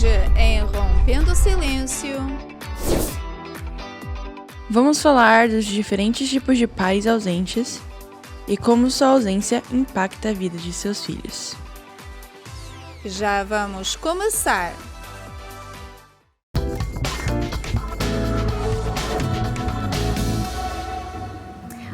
Hoje, em Rompendo o Silêncio, vamos falar dos diferentes tipos de pais ausentes e como sua ausência impacta a vida de seus filhos. já vamos começar.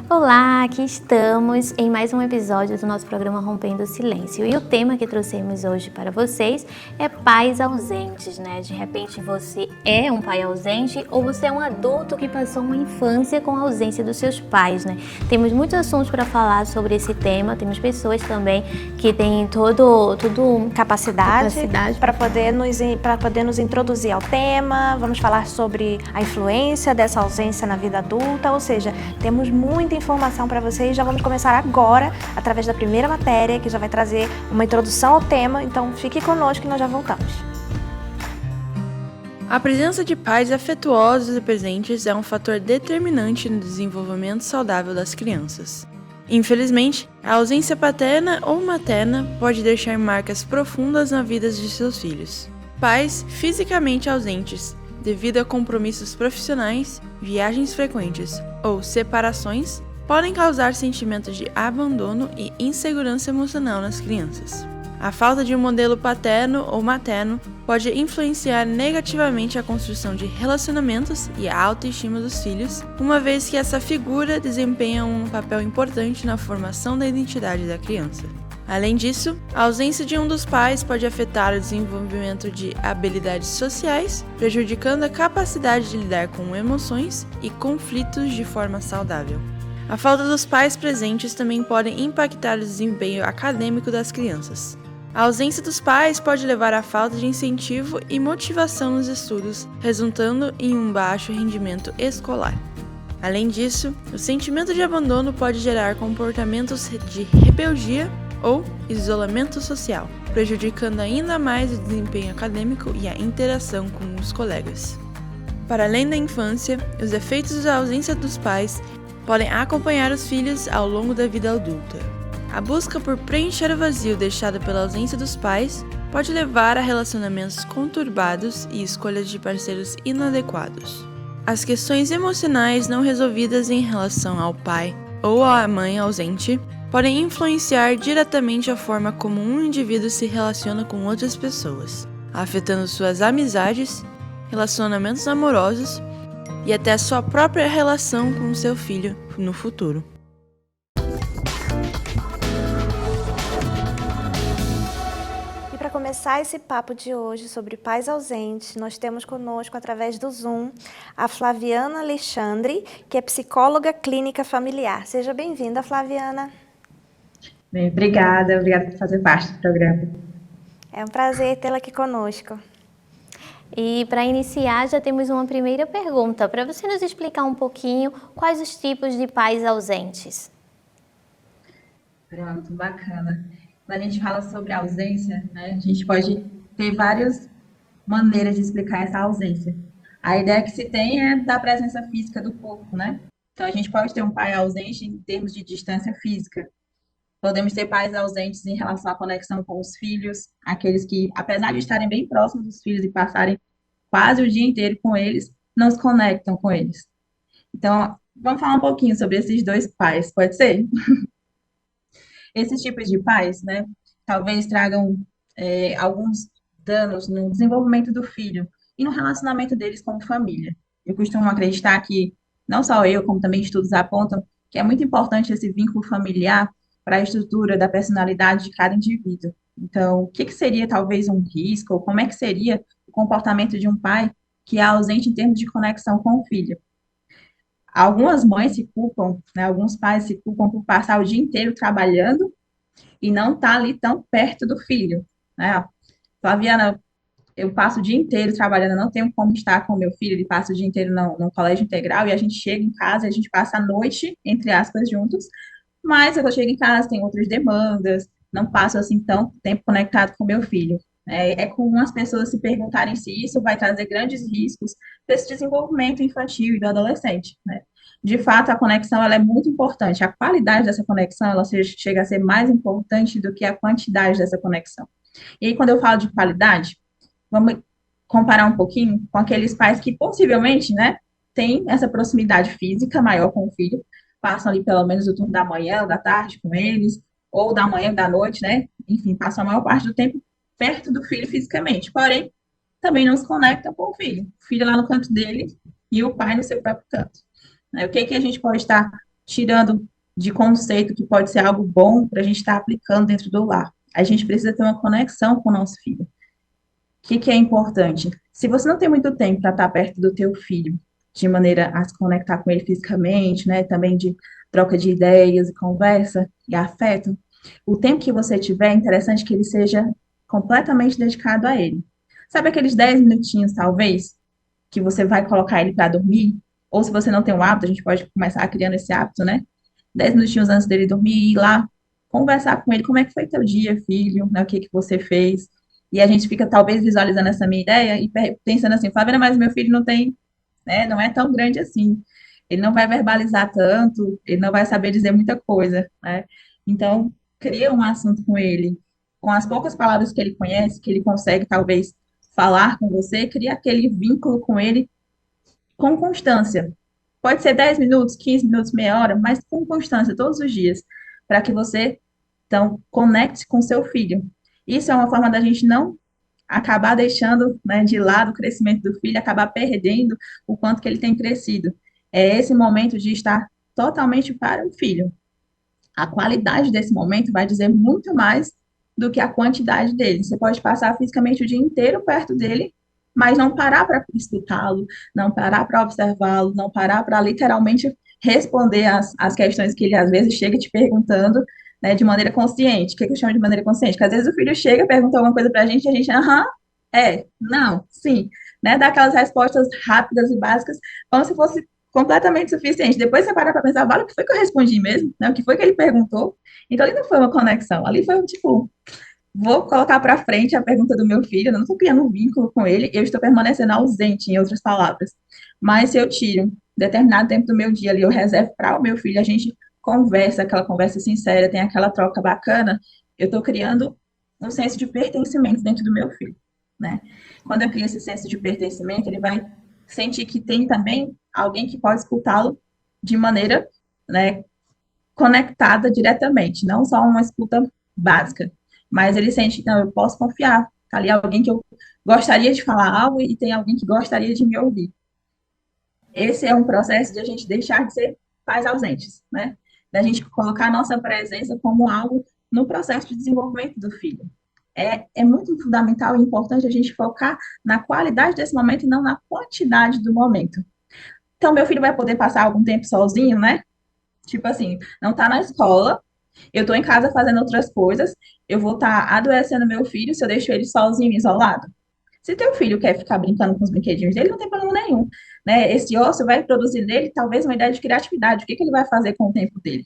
Olá, aqui estamos em mais um episódio do nosso programa Rompendo o Silêncio. E o tema que trouxemos hoje para vocês é pais ausentes, né? De repente você é um pai ausente ou você é um adulto que passou uma infância com a ausência dos seus pais, né? Temos muitos assuntos para falar sobre esse tema, temos pessoas também que têm todo capacidade para poder nos introduzir ao tema. Vamos falar sobre a influência dessa ausência na vida adulta, ou seja, temos muita informação para vocês. Já vamos começar agora, através da primeira matéria, que já vai trazer uma introdução ao tema, então fique conosco que nós já voltamos. A presença de pais afetuosos e presentes é um fator determinante no desenvolvimento saudável das crianças. Infelizmente, a ausência paterna ou materna pode deixar marcas profundas na vida de seus filhos. Pais fisicamente ausentes, devido a compromissos profissionais, viagens frequentes ou separações, podem causar sentimentos de abandono e insegurança emocional nas crianças. A falta de um modelo paterno ou materno pode influenciar negativamente a construção de relacionamentos e a autoestima dos filhos, uma vez que essa figura desempenha um papel importante na formação da identidade da criança. Além disso, a ausência de um dos pais pode afetar o desenvolvimento de habilidades sociais, prejudicando a capacidade de lidar com emoções e conflitos de forma saudável. A falta dos pais presentes também pode impactar o desempenho acadêmico das crianças. A ausência dos pais pode levar à falta de incentivo e motivação nos estudos, resultando em um baixo rendimento escolar. Além disso, o sentimento de abandono pode gerar comportamentos de rebeldia ou isolamento social, prejudicando ainda mais o desempenho acadêmico e a interação com os colegas. Para além da infância, os efeitos da ausência dos pais podem acompanhar os filhos ao longo da vida adulta. A busca por preencher o vazio deixado pela ausência dos pais pode levar a relacionamentos conturbados e escolhas de parceiros inadequados. As questões emocionais não resolvidas em relação ao pai ou à mãe ausente podem influenciar diretamente a forma como um indivíduo se relaciona com outras pessoas, afetando suas amizades, relacionamentos amorosos e até a sua própria relação com seu filho no futuro. E para começar esse papo de hoje sobre pais ausentes, nós temos conosco, através do Zoom, a Flaviana Alexandre, que é psicóloga clínica familiar. Seja bem-vinda, Flaviana. Bem, obrigada por fazer parte do programa. É um prazer tê-la aqui conosco. E para iniciar, já temos uma primeira pergunta, para você nos explicar um pouquinho quais os tipos de pais ausentes. Pronto, bacana. Quando a gente fala sobre ausência, né, a gente pode ter várias maneiras de explicar essa ausência. A ideia que se tem é da presença física do corpo, né? Então, a gente pode ter um pai ausente em termos de distância física. Podemos ter pais ausentes em relação à conexão com os filhos, aqueles que, apesar de estarem bem próximos dos filhos e passarem quase o dia inteiro com eles, não se conectam com eles. Então, vamos falar um pouquinho sobre esses dois pais, pode ser? Esses tipos de pais, né, talvez tragam alguns danos no desenvolvimento do filho e no relacionamento deles como família. Eu costumo acreditar que, não só eu, como também estudos apontam, que é muito importante esse vínculo familiar para a estrutura da personalidade de cada indivíduo. Então, o que seria talvez um risco, ou como é que seria o comportamento de um pai que é ausente em termos de conexão com o filho? Algumas mães se culpam, né, alguns pais se culpam por passar o dia inteiro trabalhando e não estar ali tão perto do filho, né? Flaviana, eu passo o dia inteiro trabalhando, não tenho como estar com o meu filho, ele passa o dia inteiro no colégio integral, e a gente chega em casa, a gente passa a noite, entre aspas, juntos, mas quando eu chego em casa, tem outras demandas, não passo assim tão tempo conectado com meu filho. É comum as pessoas se perguntarem se isso vai trazer grandes riscos desse desenvolvimento infantil e do adolescente, né? De fato, a conexão ela é muito importante. A qualidade dessa conexão ela chega a ser mais importante do que a quantidade dessa conexão. E aí, quando eu falo de qualidade, vamos comparar um pouquinho com aqueles pais que possivelmente, né, têm essa proximidade física maior com o filho, passam ali pelo menos o turno da manhã, da tarde com eles, ou da manhã, da noite, né? Enfim, passam a maior parte do tempo perto do filho fisicamente. Porém, também não se conectam com o filho. O filho lá no canto dele e o pai no seu próprio canto. Né? O que que a gente pode estar tirando de conceito que pode ser algo bom para a gente estar aplicando dentro do lar? A gente precisa ter uma conexão com o nosso filho. O que que é importante? Se você não tem muito tempo para estar perto do teu filho, de maneira a se conectar com ele fisicamente, né, também de troca de ideias e conversa e afeto, o tempo que você tiver, é interessante que ele seja completamente dedicado a ele. Sabe aqueles 10 minutinhos, talvez, que você vai colocar ele para dormir? Ou se você não tem o hábito, a gente pode começar criando esse hábito, né? 10 minutinhos antes dele dormir, ir lá, conversar com ele, como é que foi teu dia, filho, né, o que que você fez? E a gente fica talvez visualizando essa minha ideia e pensando assim, Flaviana, mas meu filho não tem, né, não é tão grande assim. Ele não vai verbalizar tanto, ele não vai saber dizer muita coisa, né? Então, cria um assunto com ele, com as poucas palavras que ele conhece, que ele consegue talvez falar com você, cria aquele vínculo com ele com constância. Pode ser 10 minutos, 15 minutos, meia hora, mas com constância, todos os dias, para que você, então, conecte com seu filho. Isso é uma forma da gente não acabar deixando, né, de lado o crescimento do filho, acabar perdendo o quanto que ele tem crescido. É esse momento de estar totalmente para o filho. A qualidade desse momento vai dizer muito mais do que a quantidade dele. Você pode passar fisicamente o dia inteiro perto dele, mas não parar para escutá-lo, não parar para observá-lo, não parar para literalmente responder as questões que ele às vezes chega te perguntando, né, de maneira consciente. O que eu chamo de maneira consciente? Porque às vezes o filho chega, pergunta alguma coisa para a gente, aham, não, sim, né, dá aquelas respostas rápidas e básicas, como se fosse completamente suficiente. Depois você para para pensar, vale, o que foi que eu respondi mesmo? Né? O que foi que ele perguntou? Então, ali não foi uma conexão, ali foi um tipo, vou colocar para frente a pergunta do meu filho, eu não estou criando um vínculo com ele, eu estou permanecendo ausente, em outras palavras. Mas se eu tiro determinado tempo do meu dia ali, eu reservo para o meu filho, a gente conversa, aquela conversa sincera, tem aquela troca bacana, eu estou criando um senso de pertencimento dentro do meu filho, né? Quando eu crio esse senso de pertencimento, ele vai sentir que tem também alguém que pode escutá-lo de maneira, né, conectada diretamente, não só uma escuta básica, mas ele sente, não, eu posso confiar, tá ali alguém que eu gostaria de falar algo e tem alguém que gostaria de me ouvir. Esse é um processo de a gente deixar de ser pais ausentes, né? Da gente colocar a nossa presença como algo no processo de desenvolvimento do filho. É muito fundamental e importante a gente focar na qualidade desse momento e não na quantidade do momento. Então, meu filho vai poder passar algum tempo sozinho, né? Tipo assim, não tá na escola, eu tô em casa fazendo outras coisas, eu vou estar adoecendo meu filho se eu deixo ele sozinho, isolado. Se teu filho quer ficar brincando com os brinquedinhos dele, não tem problema nenhum, né? Esse ócio vai produzir nele talvez uma ideia de criatividade. O que que ele vai fazer com o tempo dele?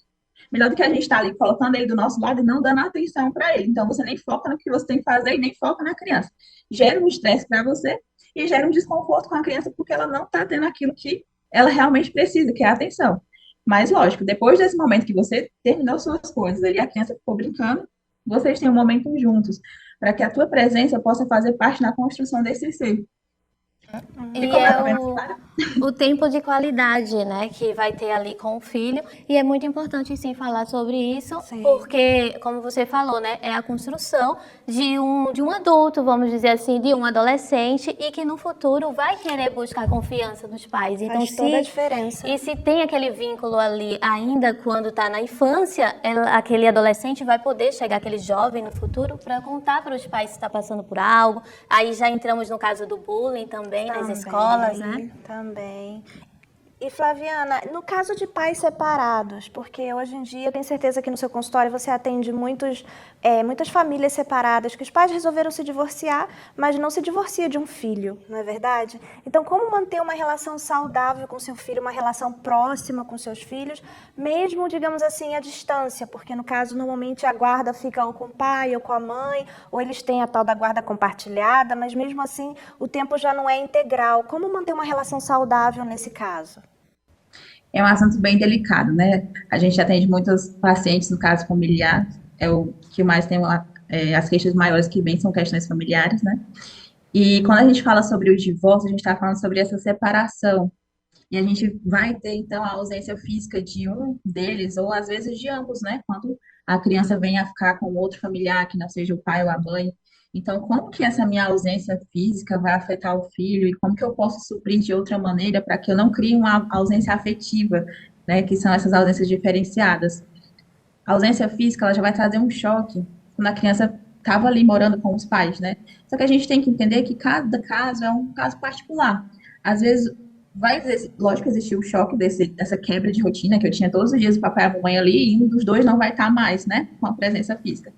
Melhor do que a gente estar ali colocando ele do nosso lado e não dando atenção para ele. Então, você nem foca no que você tem que fazer e nem foca na criança. Gera um estresse para você e gera um desconforto com a criança porque ela não está tendo aquilo que ela realmente precisa, que é a atenção. Mas, lógico, depois desse momento que você terminou suas coisas ali, a criança ficou brincando, vocês têm um momento juntos, para que a tua presença possa fazer parte na construção desse ser. E é o tempo de qualidade, né, que vai ter ali com o filho. E é muito importante, sim, falar sobre isso, sim, porque, como você falou, né, é a construção de um adulto, vamos dizer assim, de um adolescente e que no futuro vai querer buscar confiança dos pais. Então, faz toda a diferença. E se tem aquele vínculo ali ainda quando está na infância, aquele adolescente vai poder chegar, aquele jovem no futuro, para contar para os pais se está passando por algo. Aí já entramos no caso do bullying também nas escolas, né? Também. E Flaviana, no caso de pais separados, porque hoje em dia eu tenho certeza que no seu consultório você atende muitas famílias separadas, que os pais resolveram se divorciar, mas não se divorcia de um filho, não é verdade? Então, como manter uma relação saudável com seu filho, uma relação próxima com seus filhos, mesmo, digamos assim, à distância? Porque no caso, normalmente a guarda fica ou com o pai ou com a mãe, ou eles têm a tal da guarda compartilhada, mas mesmo assim o tempo já não é integral. Como manter uma relação saudável nesse caso? É um assunto bem delicado, né? A gente atende muitos pacientes no caso familiar, é o que mais tem as queixas maiores que vêm são questões familiares, né? E quando a gente fala sobre o divórcio, a gente está falando sobre essa separação. E a gente vai ter, então, a ausência física de um deles, ou às vezes de ambos, né? Quando a criança vem a ficar com outro familiar, que não seja o pai ou a mãe. Então, como que essa minha ausência física vai afetar o filho e como que eu posso suprir de outra maneira para que eu não crie uma ausência afetiva, né? Que são essas ausências diferenciadas. A ausência física, ela já vai trazer um choque quando a criança estava ali morando com os pais, né? Só que a gente tem que entender que cada caso é um caso particular. Às vezes, lógico, existir o choque dessa quebra de rotina, que eu tinha todos os dias o papai e a mamãe ali, e um dos dois não vai estar mais, né, com a presença física.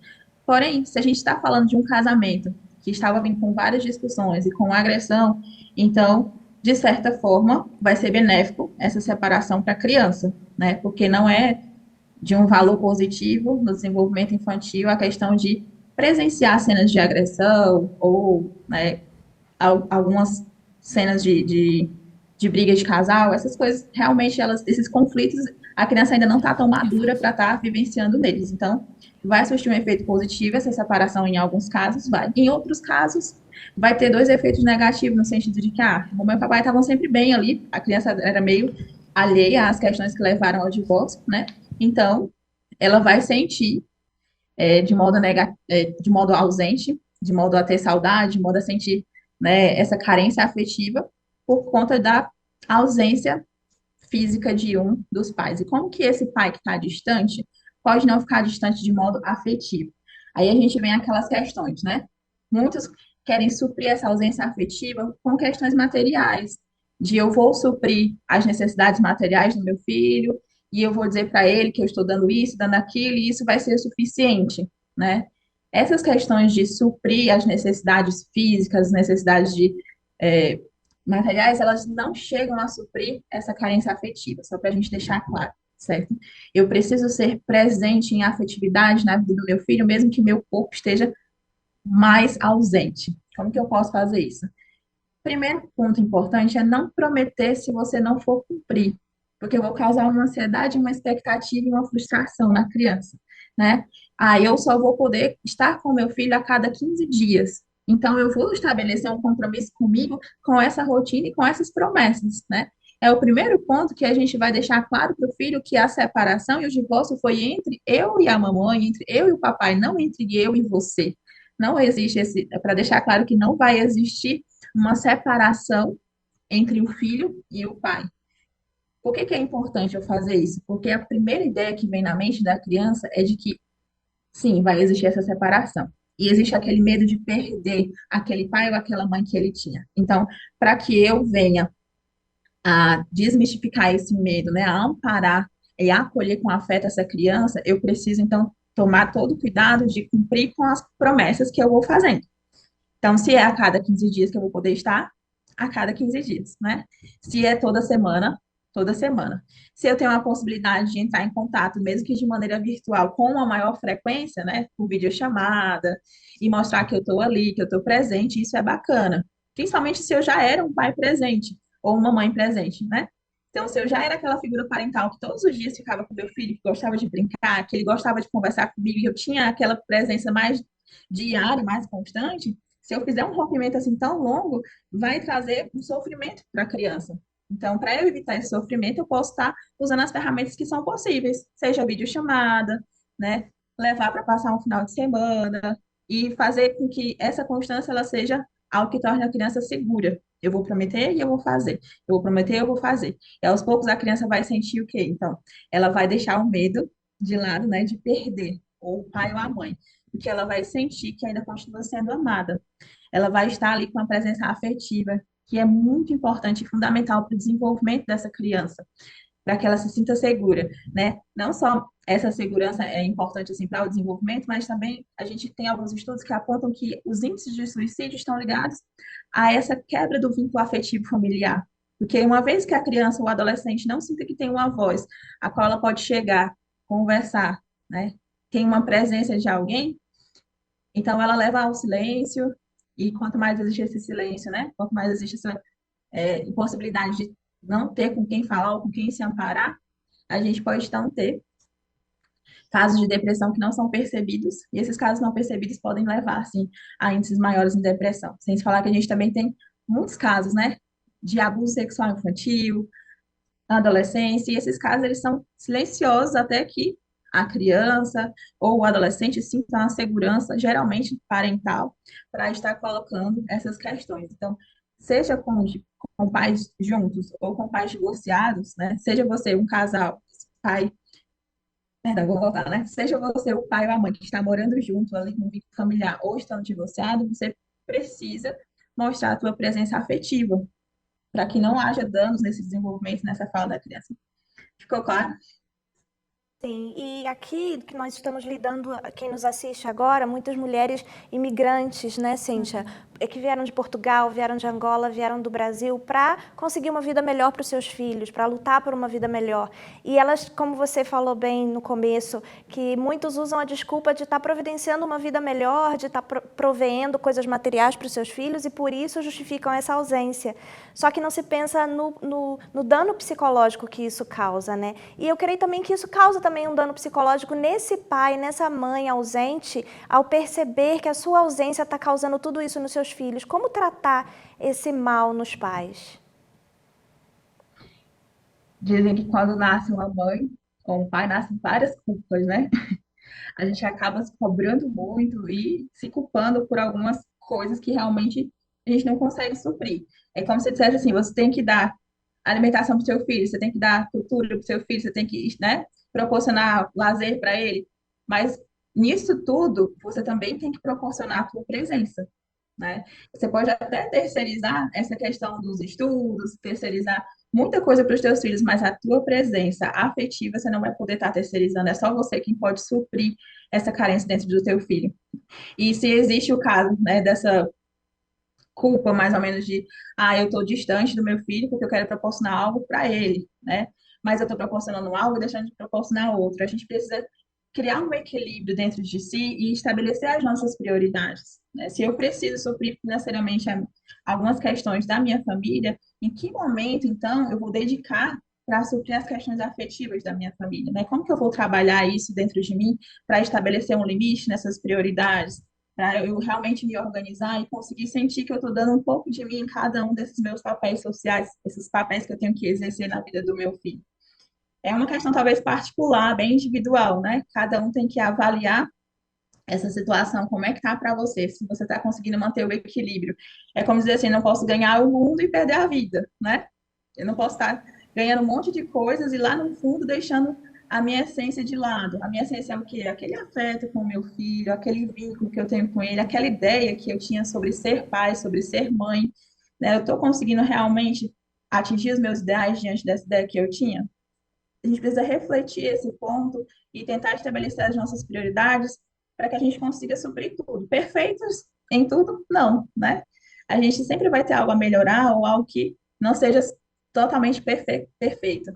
Porém, se a gente está falando de um casamento que estava vindo com várias discussões e com agressão, então, de certa forma, vai ser benéfico essa separação para a criança, né? Porque não é de um valor positivo no desenvolvimento infantil a questão de presenciar cenas de agressão ou, né, algumas cenas de briga de casal, essas coisas, realmente, esses conflitos, a criança ainda não está tão madura para estar vivenciando neles. Então, vai surtir um efeito positivo, essa separação em alguns casos, vai. Em outros casos, vai ter dois efeitos negativos, no sentido de que, o mamãe e o papai estavam sempre bem ali, a criança era meio alheia às questões que levaram ao divórcio, né? Então, ela vai sentir de modo ausente, de modo a ter saudade, de modo a sentir, né, essa carência afetiva por conta da ausência física de um dos pais. E como que esse pai que está distante pode não ficar distante de modo afetivo? Aí a gente vem aquelas questões, né? Muitos querem suprir essa ausência afetiva com questões materiais, de eu vou suprir as necessidades materiais do meu filho, e eu vou dizer para ele que eu estou dando isso, dando aquilo, e isso vai ser o suficiente, né? Essas questões de suprir as necessidades físicas, necessidades de materiais, elas não chegam a suprir essa carência afetiva, só para a gente deixar claro, certo? Eu preciso ser presente em afetividade na vida do meu filho, mesmo que meu corpo esteja mais ausente. Como que eu posso fazer isso? Primeiro ponto importante é não prometer se você não for cumprir, porque eu vou causar uma ansiedade, uma expectativa e uma frustração na criança, né? Eu só vou poder estar com meu filho a cada 15 dias. Então, eu vou estabelecer um compromisso comigo com essa rotina e com essas promessas, né? É o primeiro ponto que a gente vai deixar claro para o filho que a separação e o divórcio foi entre eu e a mamãe, entre eu e o papai, não entre eu e você. Não existe para deixar claro que não vai existir uma separação entre o filho e o pai. Por que que é importante eu fazer isso? Porque a primeira ideia que vem na mente da criança é de que, sim, vai existir essa separação. E existe aquele medo de perder aquele pai ou aquela mãe que ele tinha. Então, para que eu venha a desmistificar esse medo, né, a amparar e acolher com afeto essa criança, eu preciso, então, tomar todo o cuidado de cumprir com as promessas que eu vou fazendo. Então, se é a cada 15 dias que eu vou poder estar, a cada 15 dias, né? Se é toda semana, toda semana. Se eu tenho a possibilidade de entrar em contato, mesmo que de maneira virtual, com uma maior frequência, né? Por videochamada, e mostrar que eu estou ali, que eu estou presente, isso é bacana. Principalmente se eu já era um pai presente, ou uma mãe presente, né? Então, se eu já era aquela figura parental que todos os dias ficava com meu filho, que gostava de brincar, que ele gostava de conversar comigo, e eu tinha aquela presença mais diária, mais constante, se eu fizer um rompimento assim tão longo, vai trazer um sofrimento para a criança. Então, para eu evitar esse sofrimento, eu posso estar usando as ferramentas que são possíveis, seja videochamada, né? Levar para passar um final de semana e fazer com que essa constância ela seja algo que torne a criança segura. Eu vou prometer e eu vou fazer. Eu vou prometer e eu vou fazer. E aos poucos a criança vai sentir o quê? Então, ela vai deixar o medo de lado, né, de perder ou o pai ou a mãe, porque ela vai sentir que ainda continua sendo amada. Ela vai estar ali com a presença afetiva, que é muito importante e fundamental para o desenvolvimento dessa criança, para que ela se sinta segura, né? Não só essa segurança é importante assim para o desenvolvimento, mas também a gente tem alguns estudos que apontam que os índices de suicídio estão ligados a essa quebra do vínculo afetivo familiar. Porque uma vez que a criança ou o adolescente não sinta que tem uma voz a qual ela pode chegar, conversar, né? Tem uma presença de alguém, então ela leva ao silêncio, e quanto mais existe esse silêncio, né? Quanto mais existe essa impossibilidade de não ter com quem falar ou com quem se amparar, a gente pode então ter casos de depressão que não são percebidos, e esses casos não percebidos podem levar, sim, a índices maiores de depressão. Sem se falar que a gente também tem muitos casos, né, de abuso sexual infantil, na adolescência, e esses casos eles são silenciosos até que a criança ou o adolescente sintam a segurança, geralmente parental, para estar colocando essas questões. Então, seja com pais juntos ou com pais divorciados, né? Seja você um casal, pai, perdão, vou voltar, né? Seja você o pai ou a mãe que está morando junto ali no vínculo familiar ou estando divorciado, você precisa mostrar a tua presença afetiva, para que não haja danos nesse desenvolvimento, nessa fala da criança. Ficou claro? Sim, e aqui que nós estamos lidando, quem nos assiste agora, muitas mulheres imigrantes, né, Cíntia? Que vieram de Portugal, vieram de Angola, vieram do Brasil para conseguir uma vida melhor para os seus filhos, para lutar por uma vida melhor. E elas, como você falou bem no começo, que muitos usam a desculpa de estar providenciando uma vida melhor, de estar proveendo coisas materiais para os seus filhos e por isso justificam essa ausência. Só que não se pensa no dano psicológico que isso causa, né? E eu creio também que isso causa também um dano psicológico nesse pai, nessa mãe ausente, ao perceber que a sua ausência está causando tudo isso nos seus filhos. Como tratar esse mal nos pais? Dizem que quando nasce uma mãe ou um pai, nascem várias culpas, né? A gente acaba se cobrando muito e se culpando por algumas coisas que realmente a gente não consegue suprir. É como se dissesse assim, você tem que dar alimentação para o seu filho, você tem que dar cultura para o seu filho, você tem que, né, proporcionar lazer para ele. Mas nisso tudo, você também tem que proporcionar a sua presença, né? Você pode até terceirizar essa questão dos estudos, terceirizar muita coisa para os teus filhos, mas a tua presença afetiva você não vai poder estar terceirizando. É só você quem pode suprir essa carência dentro do teu filho. E se existe o caso, né, dessa culpa, mais ou menos, de, eu estou distante do meu filho porque eu quero proporcionar algo para ele, né? Mas eu estou proporcionando algo e deixando de proporcionar outro. A gente precisa criar um equilíbrio dentro de si e estabelecer as nossas prioridades, né? Se eu preciso suprir financeiramente algumas questões da minha família, em que momento, então, eu vou dedicar para suprir as questões afetivas da minha família, né? Como que eu vou trabalhar isso dentro de mim para estabelecer um limite nessas prioridades, para eu realmente me organizar e conseguir sentir que eu estou dando um pouco de mim em cada um desses meus papéis sociais, esses papéis que eu tenho que exercer na vida do meu filho. É uma questão talvez particular, bem individual, né? Cada um tem que avaliar essa situação, como é que tá para você, se você está conseguindo manter o equilíbrio. É como dizer assim, não posso ganhar o mundo e perder a vida, né? Eu não posso estar ganhando um monte de coisas e lá no fundo deixando a minha essência de lado. A minha essência é o quê? Aquele afeto com o meu filho, aquele vínculo que eu tenho com ele, aquela ideia que eu tinha sobre ser pai, sobre ser mãe, né? Eu estou conseguindo realmente atingir os meus ideais diante dessa ideia que eu tinha? A gente precisa refletir esse ponto e tentar estabelecer as nossas prioridades para que a gente consiga suprir tudo. Perfeitos em tudo? Não, né? A gente sempre vai ter algo a melhorar ou algo que não seja totalmente perfeito.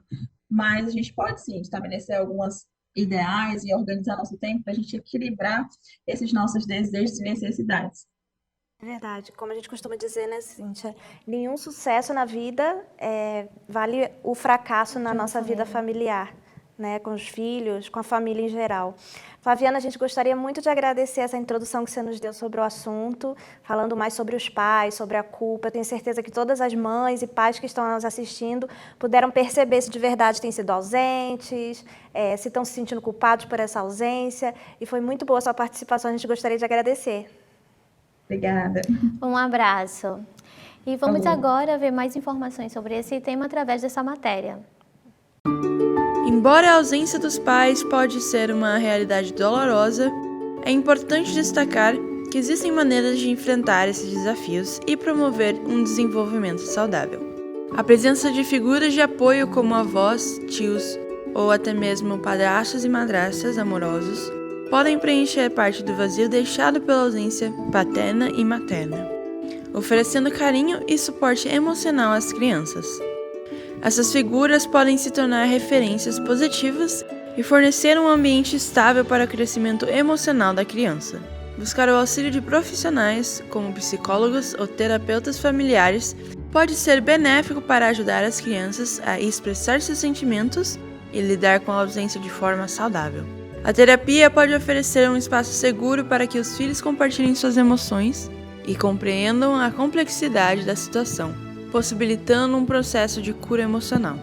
Mas a gente pode sim estabelecer algumas ideais e organizar nosso tempo para a gente equilibrar esses nossos desejos e necessidades. É verdade, como a gente costuma dizer, né, Cíntia? Nenhum sucesso na vida vale o fracasso na nossa vida familiar, né? Com os filhos, com a família em geral. Flaviana, a gente gostaria muito de agradecer essa introdução que você nos deu sobre o assunto, falando mais sobre os pais, sobre a culpa. Eu tenho certeza que todas as mães e pais que estão nos assistindo puderam perceber se de verdade têm sido ausentes, se estão se sentindo culpados por essa ausência. E foi muito boa a sua participação, a gente gostaria de agradecer. Obrigada. Um abraço. E vamos agora ver mais informações sobre esse tema através dessa matéria. Embora a ausência dos pais pode ser uma realidade dolorosa, é importante destacar que existem maneiras de enfrentar esses desafios e promover um desenvolvimento saudável. A presença de figuras de apoio como avós, tios ou até mesmo padrastos e madrastas amorosos podem preencher parte do vazio deixado pela ausência paterna e materna, oferecendo carinho e suporte emocional às crianças. Essas figuras podem se tornar referências positivas e fornecer um ambiente estável para o crescimento emocional da criança. Buscar o auxílio de profissionais, como psicólogos ou terapeutas familiares, pode ser benéfico para ajudar as crianças a expressar seus sentimentos e lidar com a ausência de forma saudável. A terapia pode oferecer um espaço seguro para que os filhos compartilhem suas emoções e compreendam a complexidade da situação, possibilitando um processo de cura emocional.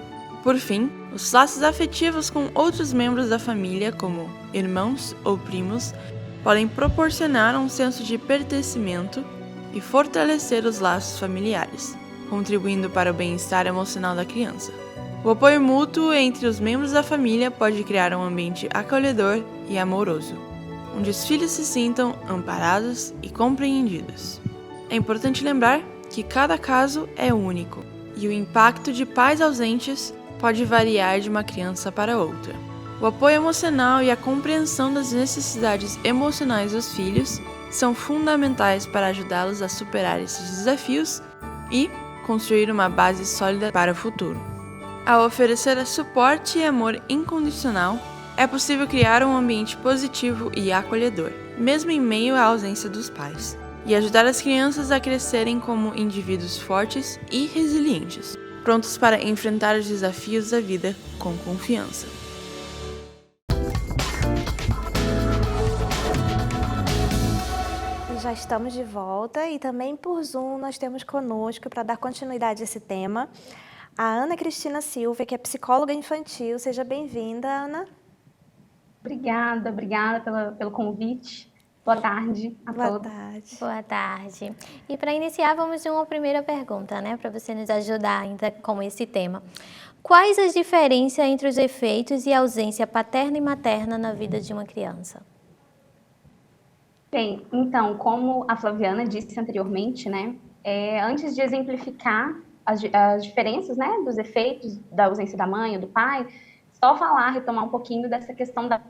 Por fim, os laços afetivos com outros membros da família, como irmãos ou primos, podem proporcionar um senso de pertencimento e fortalecer os laços familiares, contribuindo para o bem-estar emocional da criança. O apoio mútuo entre os membros da família pode criar um ambiente acolhedor e amoroso, onde os filhos se sintam amparados e compreendidos. É importante lembrar que cada caso é único e o impacto de pais ausentes pode variar de uma criança para outra. O apoio emocional e a compreensão das necessidades emocionais dos filhos são fundamentais para ajudá-los a superar esses desafios e construir uma base sólida para o futuro. Ao oferecer suporte e amor incondicional, é possível criar um ambiente positivo e acolhedor, mesmo em meio à ausência dos pais, e ajudar as crianças a crescerem como indivíduos fortes e resilientes, prontos para enfrentar os desafios da vida com confiança. Já estamos de volta e também por Zoom nós temos conosco, para dar continuidade a esse tema, a Ana Cristina Silva, que é psicóloga infantil. Seja bem-vinda, Ana. Obrigada pelo convite. Boa tarde a Boa todos. tarde. Boa tarde. E para iniciar, vamos de uma primeira pergunta, né? Para você nos ajudar ainda com esse tema. Quais as diferenças entre os efeitos e a ausência paterna e materna na vida de uma criança? Bem, então, como a Flaviana disse anteriormente, né? Antes de exemplificar as diferenças, né, dos efeitos da ausência da mãe ou do pai, só retomar um pouquinho dessa questão da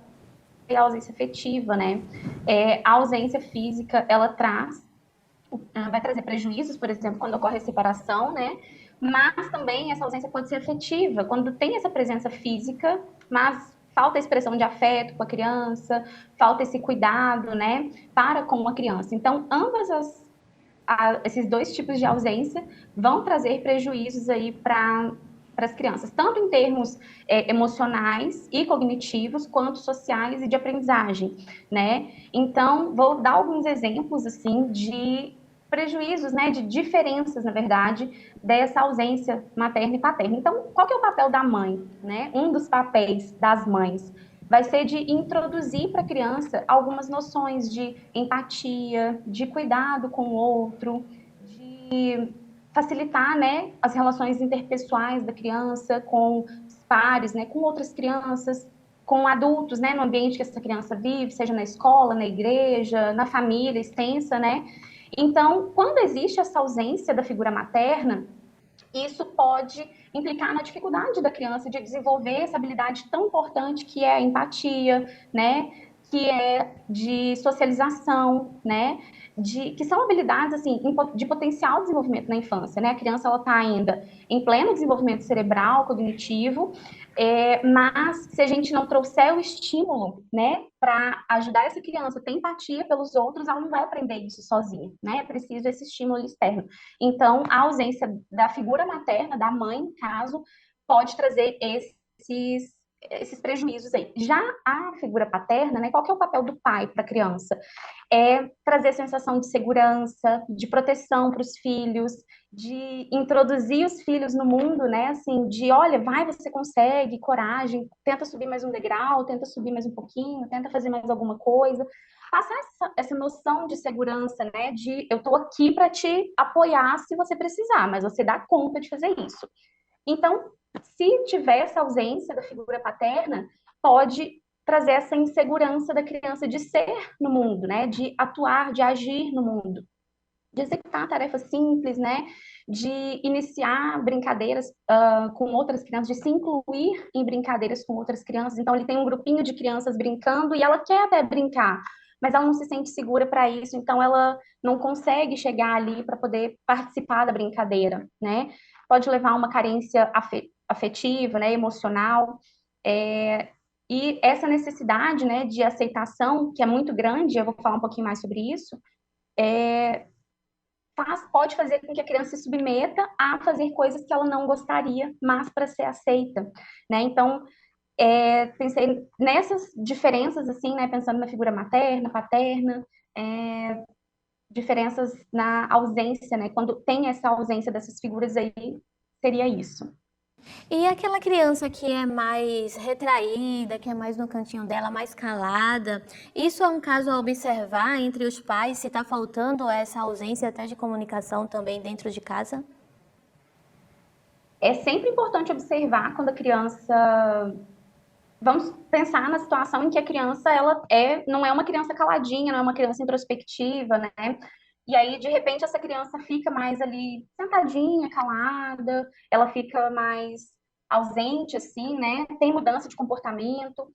ausência afetiva, né? A ausência física, ela vai trazer prejuízos, por exemplo, quando ocorre a separação, né? Mas também essa ausência pode ser afetiva, quando tem essa presença física, mas falta a expressão de afeto com a criança, falta esse cuidado, né, para com a criança. Então, esses dois tipos de ausência vão trazer prejuízos aí para as crianças, tanto em termos emocionais e cognitivos, quanto sociais e de aprendizagem, né? Então, vou dar alguns exemplos, assim, de prejuízos, né, de diferenças, na verdade, dessa ausência materna e paterna. Então, qual que é o papel da mãe, né? Um dos papéis das mães vai ser de introduzir para a criança algumas noções de empatia, de cuidado com o outro, de facilitar, né, as relações interpessoais da criança com os pares, né, com outras crianças, com adultos, né, no ambiente que essa criança vive, seja na escola, na igreja, na família extensa, né? Então, quando existe essa ausência da figura materna, isso pode implicar na dificuldade da criança de desenvolver essa habilidade tão importante que é a empatia, né? Que é de socialização, né? Que são habilidades assim de potencial desenvolvimento na infância, né? A criança ela está ainda em pleno desenvolvimento cerebral, cognitivo, mas se a gente não trouxer o estímulo, né, para ajudar essa criança a ter empatia pelos outros, ela não vai aprender isso sozinha, né? É preciso esse estímulo externo. Então, a ausência da figura materna, da mãe, no caso, pode trazer esses prejuízos aí. Já a figura paterna, né, qual que é o papel do pai para a criança? É trazer sensação de segurança, de proteção para os filhos, de introduzir os filhos no mundo, né, assim, de olha, vai, você consegue, coragem, tenta subir mais um degrau, tenta subir mais um pouquinho, tenta fazer mais alguma coisa. Passar essa noção de segurança, né, de eu estou aqui para te apoiar se você precisar, mas você dá conta de fazer isso. Então, se tiver essa ausência da figura paterna, pode trazer essa insegurança da criança de ser no mundo, né? De atuar, de agir no mundo, de executar tarefas simples, né? De iniciar brincadeiras com outras crianças, de se incluir em brincadeiras com outras crianças. Então, ele tem um grupinho de crianças brincando e ela quer até brincar, mas ela não se sente segura para isso, então ela não consegue chegar ali para poder participar da brincadeira, né? Pode levar a uma carência afetiva, né, emocional, e essa necessidade, né, de aceitação, que é muito grande, eu vou falar um pouquinho mais sobre isso, pode fazer com que a criança se submeta a fazer coisas que ela não gostaria, mas para ser aceita, né? Então, Pensei nessas diferenças, assim, né, pensando na figura materna, paterna, diferenças na ausência, né, quando tem essa ausência dessas figuras aí, seria isso. E aquela criança que é mais retraída, que é mais no cantinho dela, mais calada, isso é um caso a observar entre os pais, se está faltando essa ausência até de comunicação também dentro de casa? É sempre importante observar quando a criança... Vamos pensar na situação em que a criança não é uma criança caladinha, não é uma criança introspectiva, né? E aí, de repente, essa criança fica mais ali sentadinha, calada, ela fica mais ausente, assim, né? Tem mudança de comportamento.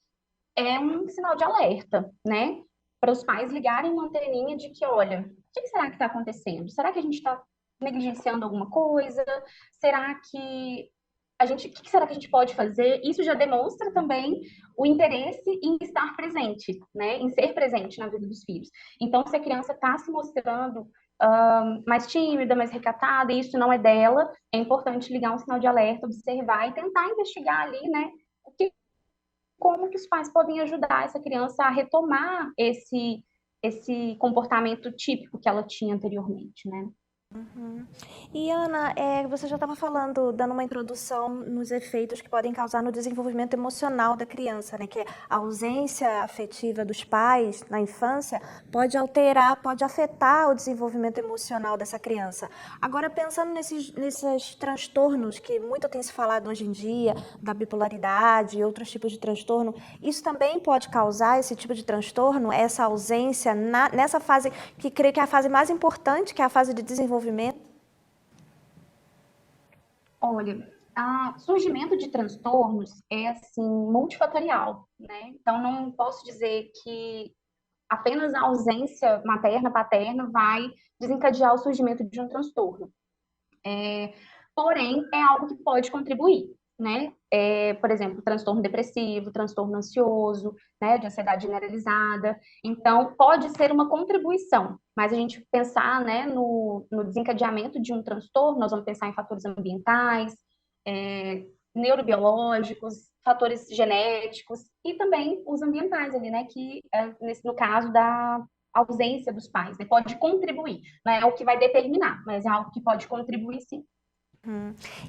É um sinal de alerta, né? Para os pais ligarem uma anteninha de que, olha, o que será que está acontecendo? Será que a gente está negligenciando alguma coisa? Será que o que será que a gente pode fazer? Isso já demonstra também o interesse em estar presente, né? Em ser presente na vida dos filhos. Então, se a criança está se mostrando mais tímida, mais recatada, e isso não é dela, é importante ligar um sinal de alerta, observar e tentar investigar ali, né? Como que os pais podem ajudar essa criança a retomar esse comportamento típico que ela tinha anteriormente, né? E Ana, você já estava falando, dando uma introdução nos efeitos que podem causar no desenvolvimento emocional da criança, né? Que a ausência afetiva dos pais na infância pode alterar, pode afetar o desenvolvimento emocional dessa criança. Agora, pensando nesses transtornos que muito tem se falado hoje em dia, da bipolaridade e outros tipos de transtorno, isso também pode causar esse tipo de transtorno, essa ausência nessa fase, que creio que é a fase mais importante, que é a fase de desenvolvimento? Olha, o surgimento de transtornos é, assim, multifatorial, né? Então, não posso dizer que apenas a ausência materna, paterna vai desencadear o surgimento de um transtorno. Porém, é algo que pode contribuir, né? Por exemplo, transtorno depressivo, transtorno ansioso, né, de ansiedade generalizada. Então, pode ser uma contribuição, mas a gente pensar, né, no desencadeamento de um transtorno, nós vamos pensar em fatores ambientais, neurobiológicos, fatores genéticos e também os ambientais ali, né, que no caso da ausência dos pais, né, pode contribuir. Não é o que vai determinar, mas é algo que pode contribuir, sim.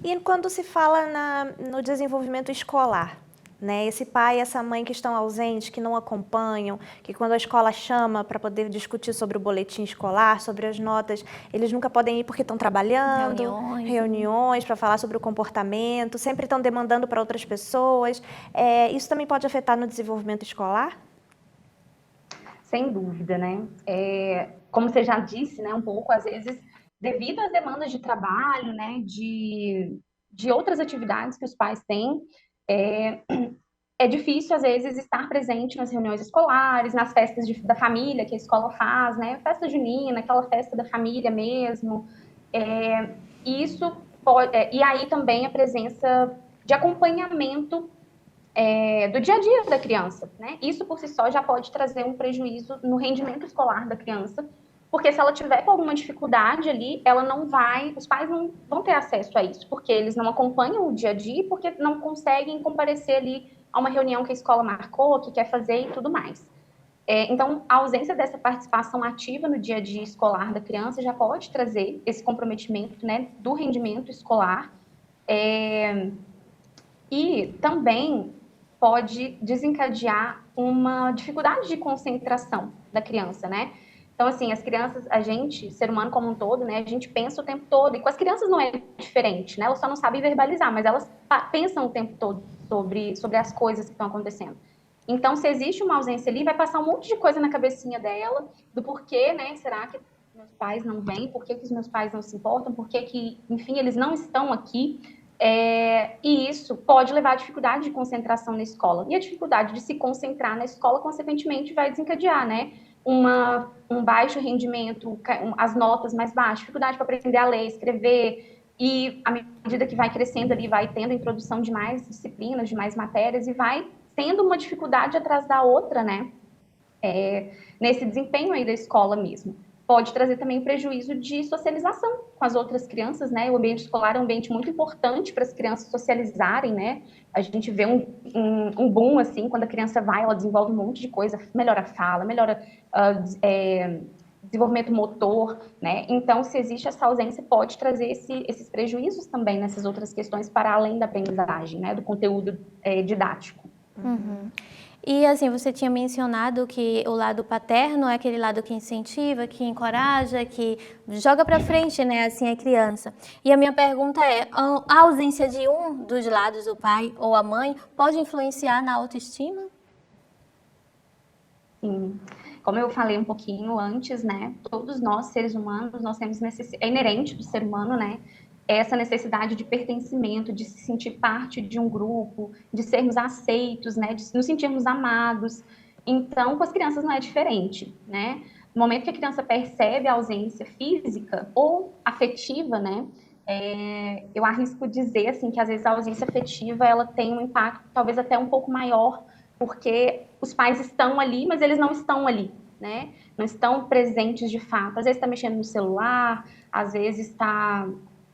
E quando se fala no desenvolvimento escolar, né? Esse pai e essa mãe que estão ausentes, que não acompanham, que quando a escola chama para poder discutir sobre o boletim escolar, sobre as notas, eles nunca podem ir porque estão trabalhando, reuniões para falar sobre o comportamento, sempre estão demandando para outras pessoas. Isso também pode afetar no desenvolvimento escolar? Sem dúvida, né? Como você já disse, né, um pouco, às vezes, devido às demandas de trabalho, né, de outras atividades que os pais têm, é difícil, às vezes, estar presente nas reuniões escolares, nas festas da família que a escola faz, né? Festa junina, aquela festa da família mesmo. Isso pode, e aí também a presença de acompanhamento do dia a dia da criança, né? Isso por si só já pode trazer um prejuízo no rendimento escolar da criança, porque se ela tiver com alguma dificuldade ali, os pais não vão ter acesso a isso, porque eles não acompanham o dia a dia, porque não conseguem comparecer ali a uma reunião que a escola marcou, que quer fazer e tudo mais. Então, a ausência dessa participação ativa no dia a dia escolar da criança já pode trazer esse comprometimento, né, do rendimento escolar, e também pode desencadear uma dificuldade de concentração da criança, né? Então, assim, as crianças, a gente, ser humano como um todo, né, a gente pensa o tempo todo, e com as crianças não é diferente, né? Elas só não sabem verbalizar, mas elas pensam o tempo todo sobre as coisas que estão acontecendo. Então, se existe uma ausência ali, vai passar um monte de coisa na cabecinha dela, do porquê, né? Será que meus pais não vêm? Por que os meus pais não se importam? Por que, enfim, eles não estão aqui? E isso pode levar a dificuldade de concentração na escola. E a dificuldade de se concentrar na escola, consequentemente, vai desencadear, né? Um baixo rendimento, as notas mais baixas, dificuldade para aprender a ler, escrever, e à medida que vai crescendo ali, vai tendo a introdução de mais disciplinas, de mais matérias, e vai tendo uma dificuldade atrás da outra, né? Nesse desempenho aí da escola mesmo. pode trazer também o prejuízo de socialização com as outras crianças, né? O ambiente escolar é um ambiente muito importante para as crianças socializarem, né? A gente vê um boom, assim, quando a criança vai, ela desenvolve um monte de coisa, melhora a fala, melhora desenvolvimento motor, né? Então, se existe essa ausência, pode trazer esses prejuízos também nessas outras questões para além da aprendizagem, né? Do conteúdo didático. Uhum. E assim, você tinha mencionado que o lado paterno é aquele lado que incentiva, que encoraja, que joga para frente, né, assim, a criança. E a minha pergunta é, a ausência de um dos lados, o pai ou a mãe, pode influenciar na autoestima? Sim. Como eu falei um pouquinho antes, né, todos nós, seres humanos, nós temos é inerente do ser humano, né, essa necessidade de pertencimento, de se sentir parte de um grupo, de sermos aceitos, né, de nos sentirmos amados. Então, com as crianças não é diferente, né? No momento que a criança percebe a ausência física ou afetiva, né, eu arrisco dizer, assim, que às vezes a ausência afetiva, ela tem um impacto talvez até um pouco maior, porque os pais estão ali, mas eles não estão ali, né? Não estão presentes de fato. Às vezes está mexendo no celular, às vezes está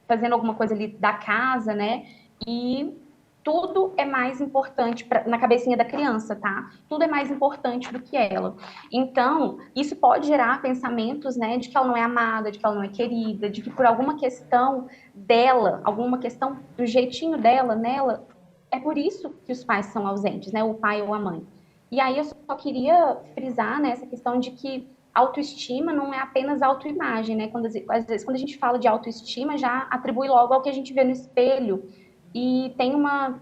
fazendo alguma coisa ali da casa, né? E tudo é mais importante na cabecinha da criança, tá? Tudo é mais importante do que ela. Então, isso pode gerar pensamentos, né, de que ela não é amada, de que ela não é querida, de que por alguma questão dela, alguma questão do jeitinho dela, nela, é por isso que os pais são ausentes, né? O pai ou a mãe. E aí eu só queria frisar, né, essa questão de que autoestima não é apenas autoimagem, né? Às vezes, quando a gente fala de autoestima, já atribui logo ao que a gente vê no espelho. E tem uma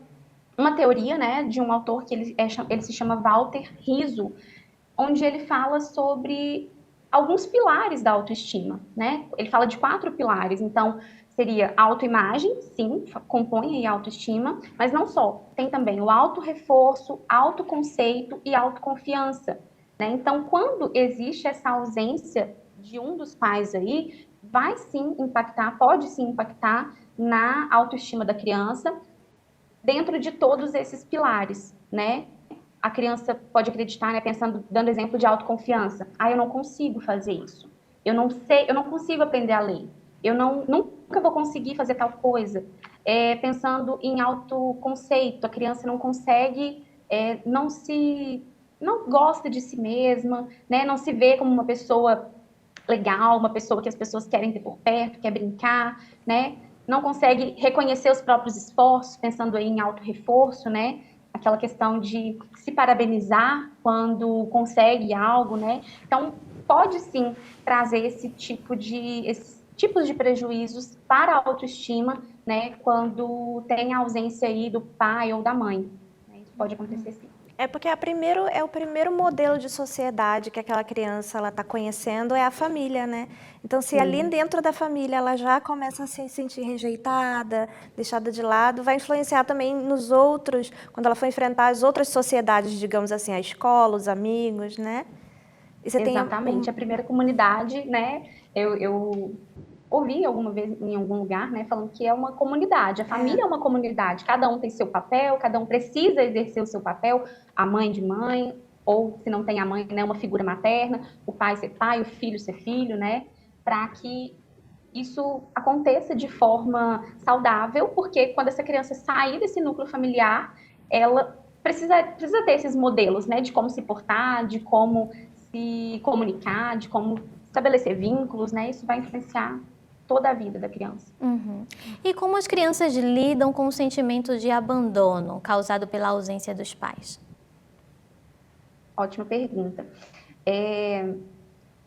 teoria, né, de um autor que ele se chama Walter Rizzo, onde ele fala sobre alguns pilares da autoestima, né? Ele fala de 4 pilares. Então, seria a autoimagem, sim, compõe a autoestima, mas não só. Tem também o autorreforço, autoconceito e autoconfiança, né? Então, quando existe essa ausência de um dos pais aí, vai sim impactar, pode sim impactar na autoestima da criança, dentro de todos esses pilares, né? A criança pode acreditar, né, dando exemplo de autoconfiança. Eu não consigo fazer isso. Eu não sei, eu não consigo aprender a ler. Eu nunca vou conseguir fazer tal coisa. Pensando em autoconceito, a criança não consegue, não gosta de si mesma, né? Não se vê como uma pessoa legal, uma pessoa que as pessoas querem ter por perto, quer brincar, né? Não consegue reconhecer os próprios esforços, pensando aí em autorreforço, né? Aquela questão de se parabenizar quando consegue algo, né? Então, pode sim trazer esses tipos de prejuízos para a autoestima, né? Quando tem a ausência aí do pai ou da mãe. Isso pode acontecer sim. É porque é o primeiro modelo de sociedade que aquela criança ela está conhecendo é a família, né? Então, se ali dentro da família ela já começa a se sentir rejeitada, deixada de lado, vai influenciar também nos outros, quando ela for enfrentar as outras sociedades, digamos assim, a escola, os amigos, né? E você Exatamente, a primeira comunidade, né? Eu ouvi alguma vez em algum lugar, né, falando que é uma comunidade, a família é uma comunidade, cada um tem seu papel, cada um precisa exercer o seu papel, a mãe de mãe, ou se não tem a mãe, né, uma figura materna, o pai ser pai, o filho ser filho, né, para que isso aconteça de forma saudável, porque quando essa criança sair desse núcleo familiar, ela precisa ter esses modelos, né, de como se portar, de como se comunicar, de como estabelecer vínculos, né, isso vai influenciar toda a vida da criança. Uhum. E como as crianças lidam com o sentimento de abandono causado pela ausência dos pais? Ótima pergunta.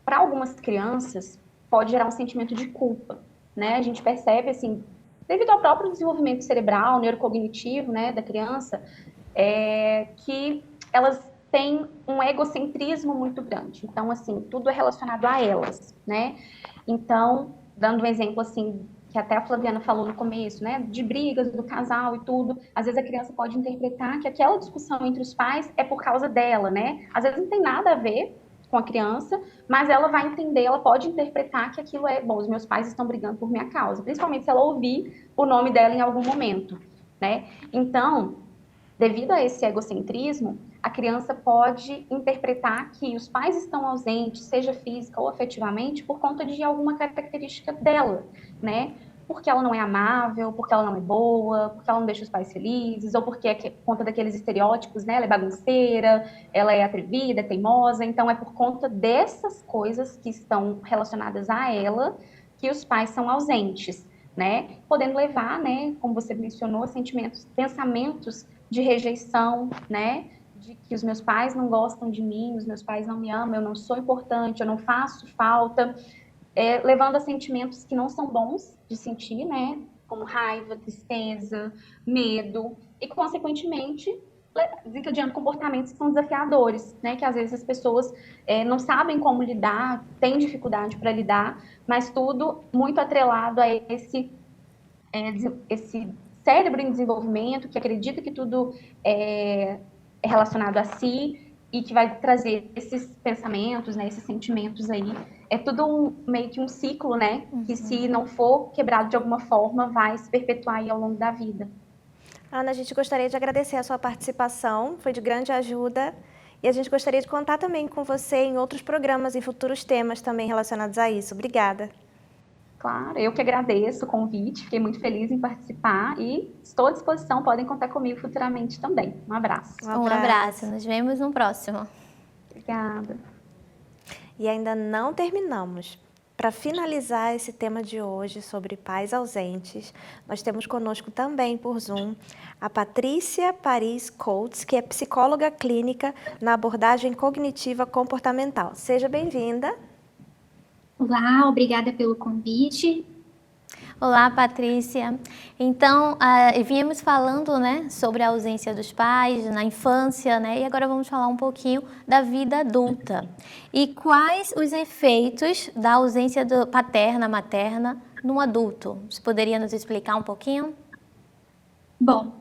Para algumas crianças, pode gerar um sentimento de culpa, né? A gente percebe, assim, devido ao próprio desenvolvimento cerebral, neurocognitivo, né, da criança, que elas têm um egocentrismo muito grande. Então, assim, tudo é relacionado a elas, né? Então, dando um exemplo, assim, que até a Flaviana falou no começo, né, de brigas do casal e tudo, às vezes a criança pode interpretar que aquela discussão entre os pais é por causa dela, né? Às vezes não tem nada a ver com a criança, mas ela vai entender, ela pode interpretar que aquilo bom, os meus pais estão brigando por minha causa, principalmente se ela ouvir o nome dela em algum momento, né? Então, Devido a esse egocentrismo, a criança pode interpretar que os pais estão ausentes, seja física ou afetivamente, por conta de alguma característica dela, né? Porque ela não é amável, porque ela não é boa, porque ela não deixa os pais felizes, ou porque é por conta daqueles estereótipos, né? Ela é bagunceira, ela é atrevida, é teimosa. Então, é por conta dessas coisas que estão relacionadas a ela que os pais são ausentes, né? Podendo levar, né, como você mencionou, sentimentos, pensamentos de rejeição, né? De que os meus pais não gostam de mim, os meus pais não me amam, eu não sou importante, eu não faço falta, levando a sentimentos que não são bons de sentir, né? Como raiva, tristeza, medo, e consequentemente desencadeando comportamentos que são desafiadores, né? Que às vezes as pessoas não sabem como lidar, têm dificuldade para lidar, mas tudo muito atrelado a esse cérebro em desenvolvimento, que acredita que tudo é relacionado a si e que vai trazer esses pensamentos, né, esses sentimentos aí. É tudo meio que um ciclo, né, que se não for quebrado de alguma forma, vai se perpetuar aí ao longo da vida. Ana, a gente gostaria de agradecer a sua participação, foi de grande ajuda. E a gente gostaria de contar também com você em outros programas e futuros temas também relacionados a isso. Obrigada. Claro, eu que agradeço o convite, fiquei muito feliz em participar e estou à disposição, podem contar comigo futuramente também. Um abraço. Um abraço, nos vemos no próximo. Obrigada. E ainda não terminamos. Para finalizar esse tema de hoje sobre pais ausentes, nós temos conosco também por Zoom a Patrícia Paris Coates, que é psicóloga clínica na abordagem cognitiva comportamental. Seja bem-vinda. Olá, obrigada pelo convite. Olá, Patrícia. Então, viemos falando, né, sobre a ausência dos pais na infância, né, e agora vamos falar um pouquinho da vida adulta. E quais os efeitos da ausência paterna, materna no adulto? Você poderia nos explicar um pouquinho? Bom,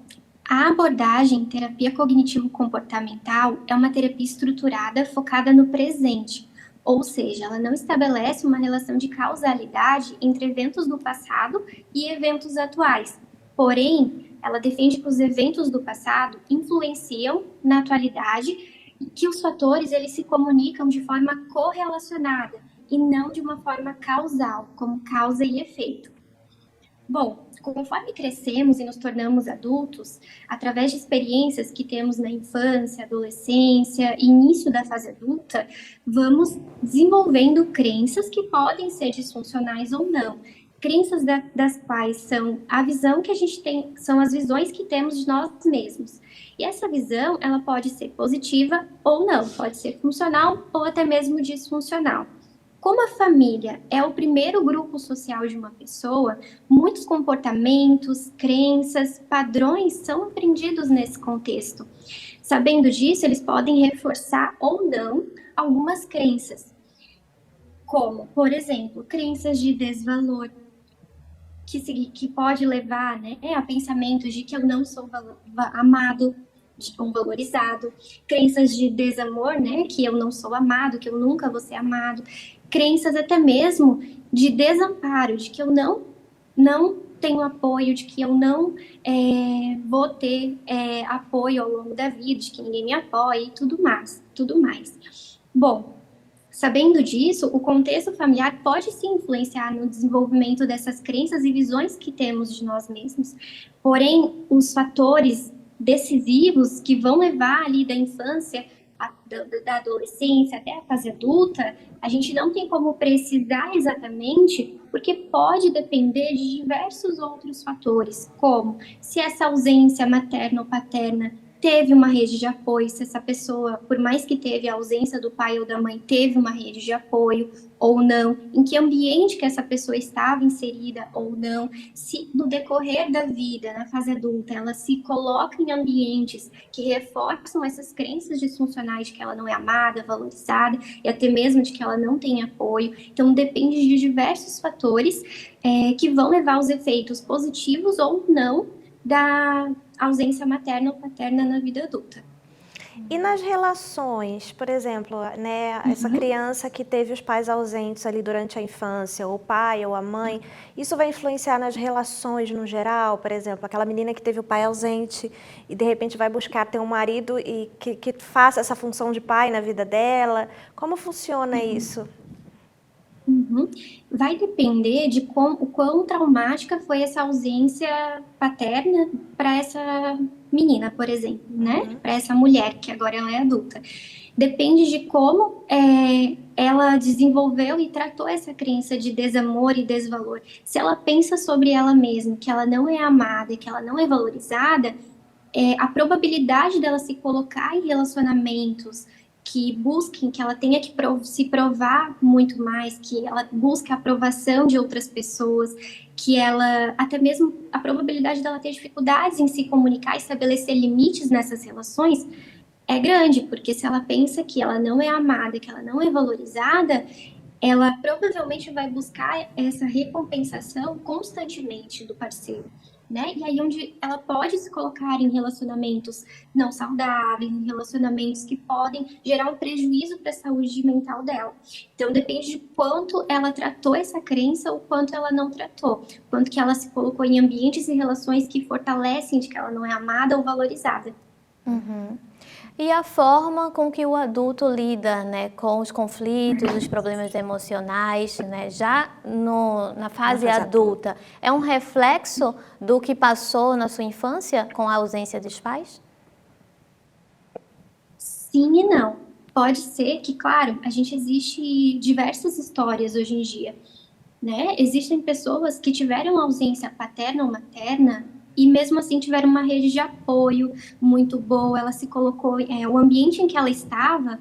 a abordagem terapia cognitivo-comportamental é uma terapia estruturada focada no presente. Ou seja, ela não estabelece uma relação de causalidade entre eventos do passado e eventos atuais. Porém, ela defende que os eventos do passado influenciam na atualidade e que os fatores eles se comunicam de forma correlacionada e não de uma forma causal, como causa e efeito. Bom, conforme crescemos e nos tornamos adultos, através de experiências que temos na infância, adolescência e início da fase adulta, vamos desenvolvendo crenças que podem ser disfuncionais ou não. Crenças das quais são a visão que a gente tem, são as visões que temos de nós mesmos. E essa visão, ela pode ser positiva ou não, pode ser funcional ou até mesmo disfuncional. Como a família é o primeiro grupo social de uma pessoa, muitos comportamentos, crenças, padrões são aprendidos nesse contexto. Sabendo disso, eles podem reforçar ou não algumas crenças, como, por exemplo, crenças de desvalor, que pode levar, né, a pensamentos de que eu não sou amado, ou valorizado, crenças de desamor, né, que eu não sou amado, que eu nunca vou ser amado, crenças até mesmo de desamparo, de que eu não tenho apoio, de que eu não vou ter apoio ao longo da vida, de que ninguém me apoia e tudo mais. Bom, sabendo disso, o contexto familiar pode sim influenciar no desenvolvimento dessas crenças e visões que temos de nós mesmos, porém, os fatores decisivos que vão levar ali da infância, da adolescência até a fase adulta, a gente não tem como precisar exatamente, porque pode depender de diversos outros fatores, como se essa ausência materna ou paterna teve uma rede de apoio, se essa pessoa, por mais que teve a ausência do pai ou da mãe, teve uma rede de apoio ou não, em que ambiente que essa pessoa estava inserida ou não, se no decorrer da vida, na fase adulta, ela se coloca em ambientes que reforçam essas crenças disfuncionais de que ela não é amada, valorizada e até mesmo de que ela não tem apoio. Então, depende de diversos fatores que vão levar aos efeitos positivos ou não da ausência materna ou paterna na vida adulta. E nas relações, por exemplo, né, essa criança que teve os pais ausentes ali durante a infância, ou o pai ou a mãe, isso vai influenciar nas relações no geral? Por exemplo, aquela menina que teve o pai ausente e de repente vai buscar ter um marido e que faça essa função de pai na vida dela. Como funciona isso? Vai depender de o quão traumática foi essa ausência paterna para essa menina, por exemplo, né? Para essa mulher, que agora ela é adulta. Depende de como ela desenvolveu e tratou essa crença de desamor e desvalor. Se ela pensa sobre ela mesma, que ela não é amada, que ela não é valorizada, a probabilidade dela se colocar em relacionamentos que busquem, que ela tenha que se provar muito mais, que ela busque a aprovação de outras pessoas, que ela, até mesmo a probabilidade dela ter dificuldades em se comunicar, estabelecer limites nessas relações, é grande, porque se ela pensa que ela não é amada, que ela não é valorizada, ela provavelmente vai buscar essa recompensação constantemente do parceiro, né? E aí onde ela pode se colocar em relacionamentos não saudáveis, em relacionamentos que podem gerar um prejuízo para a saúde mental dela. Então depende de quanto ela tratou essa crença ou quanto ela não tratou, quanto que ela se colocou em ambientes e relações que fortalecem de que ela não é amada ou valorizada. E a forma com que o adulto lida, né, com os conflitos, os problemas emocionais, né, já na fase adulta, é um reflexo do que passou na sua infância com a ausência dos pais? Sim e não. Pode ser que, claro, existe diversas histórias hoje em dia, né? Existem pessoas que tiveram ausência paterna ou materna e mesmo assim tiveram uma rede de apoio muito boa, ela se colocou, o ambiente em que ela estava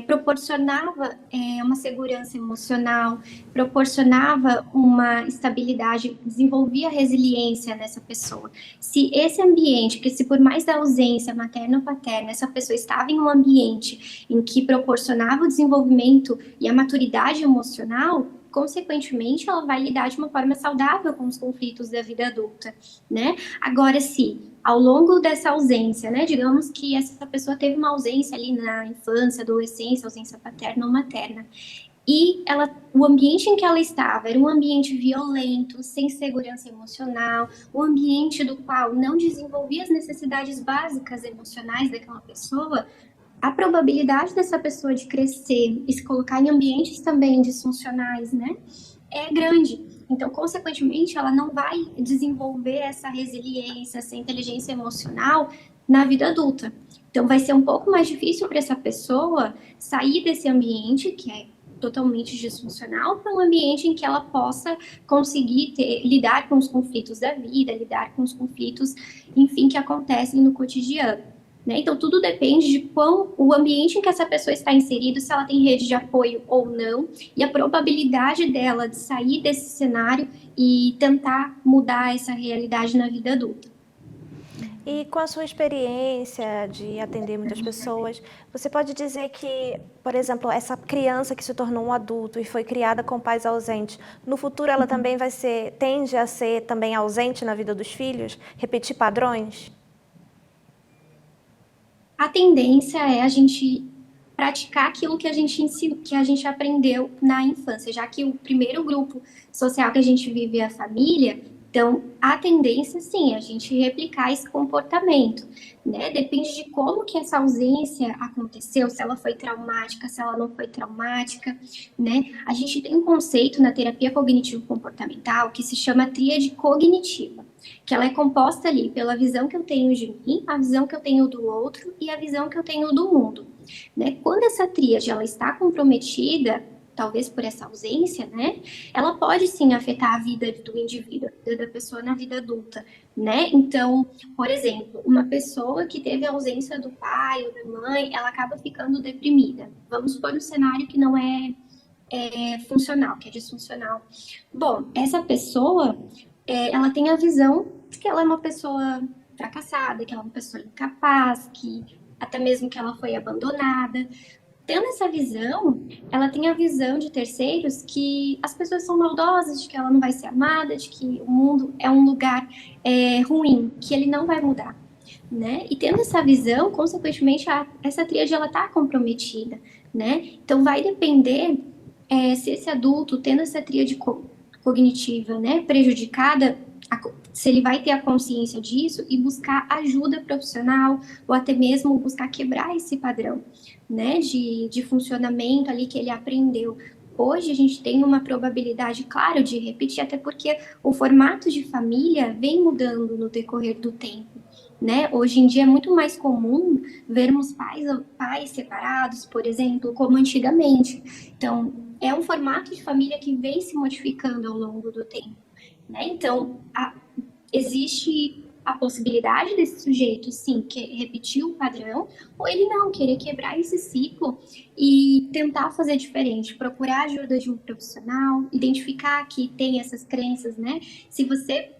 proporcionava uma segurança emocional, proporcionava uma estabilidade, desenvolvia resiliência nessa pessoa. Se esse ambiente, que se por mais da ausência materna ou paterna, essa pessoa estava em um ambiente em que proporcionava o desenvolvimento e a maturidade emocional, consequentemente, ela vai lidar de uma forma saudável com os conflitos da vida adulta, né? Agora, se ao longo dessa ausência, né, digamos que essa pessoa teve uma ausência ali na infância, adolescência, ausência paterna ou materna, e o ambiente em que ela estava era um ambiente violento, sem segurança emocional, um ambiente do qual não desenvolvia as necessidades básicas emocionais daquela pessoa, a probabilidade dessa pessoa de crescer e se colocar em ambientes também disfuncionais, né, é grande. Então, consequentemente, ela não vai desenvolver essa resiliência, essa inteligência emocional na vida adulta. Então, vai ser um pouco mais difícil para essa pessoa sair desse ambiente, que é totalmente disfuncional, para um ambiente em que ela possa conseguir lidar com os conflitos da vida, lidar com os conflitos, enfim, que acontecem no cotidiano. Né? Então, tudo depende de o ambiente em que essa pessoa está inserida, se ela tem rede de apoio ou não, e a probabilidade dela de sair desse cenário e tentar mudar essa realidade na vida adulta. E com a sua experiência de atender muitas pessoas, você pode dizer que, por exemplo, essa criança que se tornou um adulto e foi criada com pais ausentes, no futuro ela também tende a ser também ausente na vida dos filhos? Repetir padrões? A tendência é a gente praticar aquilo que a gente aprendeu na infância, já que o primeiro grupo social que a gente vive é a família. Então, a tendência, sim, é a gente replicar esse comportamento, né? Depende de como que essa ausência aconteceu, se ela foi traumática, se ela não foi traumática, né? A gente tem um conceito na terapia cognitivo-comportamental que se chama tríade cognitiva, que ela é composta ali pela visão que eu tenho de mim, a visão que eu tenho do outro e a visão que eu tenho do mundo, né? Quando essa tríade ela está comprometida, talvez por essa ausência, né, ela pode sim afetar a vida do indivíduo, da pessoa na vida adulta, né? Então, por exemplo, uma pessoa que teve a ausência do pai ou da mãe, ela acaba ficando deprimida. Vamos supor um cenário que não é funcional, que é disfuncional. Bom, essa pessoa, ela tem a visão de que ela é uma pessoa fracassada, que ela é uma pessoa incapaz, que até mesmo que ela foi abandonada. Tendo essa visão, ela tem a visão de terceiros que as pessoas são maldosas, de que ela não vai ser amada, de que o mundo é um lugar ruim, que ele não vai mudar. né? E tendo essa visão, consequentemente, essa tríade ela está comprometida, né? Então vai depender se esse adulto, tendo essa tríade cognitiva, né, prejudicada, se ele vai ter a consciência disso e buscar ajuda profissional ou até mesmo buscar quebrar esse padrão, né, de funcionamento ali que ele aprendeu. Hoje a gente tem uma probabilidade, claro, de repetir, até porque o formato de família vem mudando no decorrer do tempo, né? Hoje em dia é muito mais comum vermos pais separados, por exemplo, como antigamente. Então, é um formato de família que vem se modificando ao longo do tempo, né? Então, existe a possibilidade desse sujeito, sim, repetir o padrão, ou ele não, querer quebrar esse ciclo e tentar fazer diferente, procurar a ajuda de um profissional, identificar que tem essas crenças, né? Se você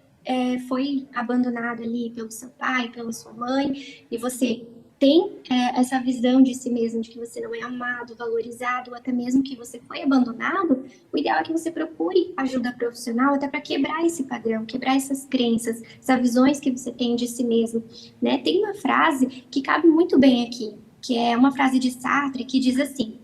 foi abandonado ali pelo seu pai, pela sua mãe, e você tem essa visão de si mesmo, de que você não é amado, valorizado, ou até mesmo que você foi abandonado, o ideal é que você procure ajuda profissional até para quebrar esse padrão, quebrar essas crenças, essas visões que você tem de si mesmo, né? Tem uma frase que cabe muito bem aqui, que é uma frase de Sartre, que diz assim: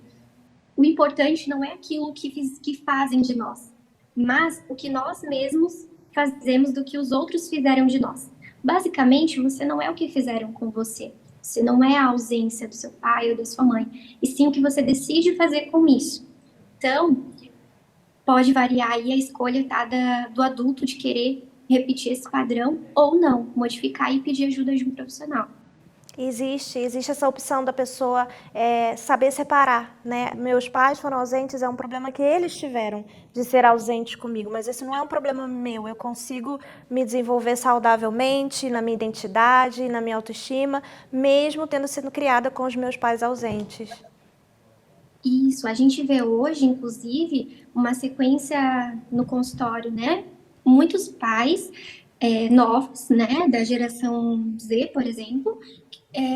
o importante não é aquilo que fazem de nós, mas o que nós mesmos fazemos do que os outros fizeram de nós. Basicamente, você não é o que fizeram com você. Você não é a ausência do seu pai ou da sua mãe, e sim o que você decide fazer com isso. Então, pode variar aí a escolha do adulto de querer repetir esse padrão ou não, modificar e pedir ajuda de um profissional. Existe essa opção da pessoa saber separar, né? Meus pais foram ausentes, é um problema que eles tiveram de ser ausentes comigo, mas esse não é um problema meu. Eu consigo me desenvolver saudavelmente na minha identidade, na minha autoestima, mesmo tendo sido criada com os meus pais ausentes. Isso, a gente vê hoje, inclusive, uma sequência no consultório, né? Muitos pais novos, né, da geração Z, por exemplo,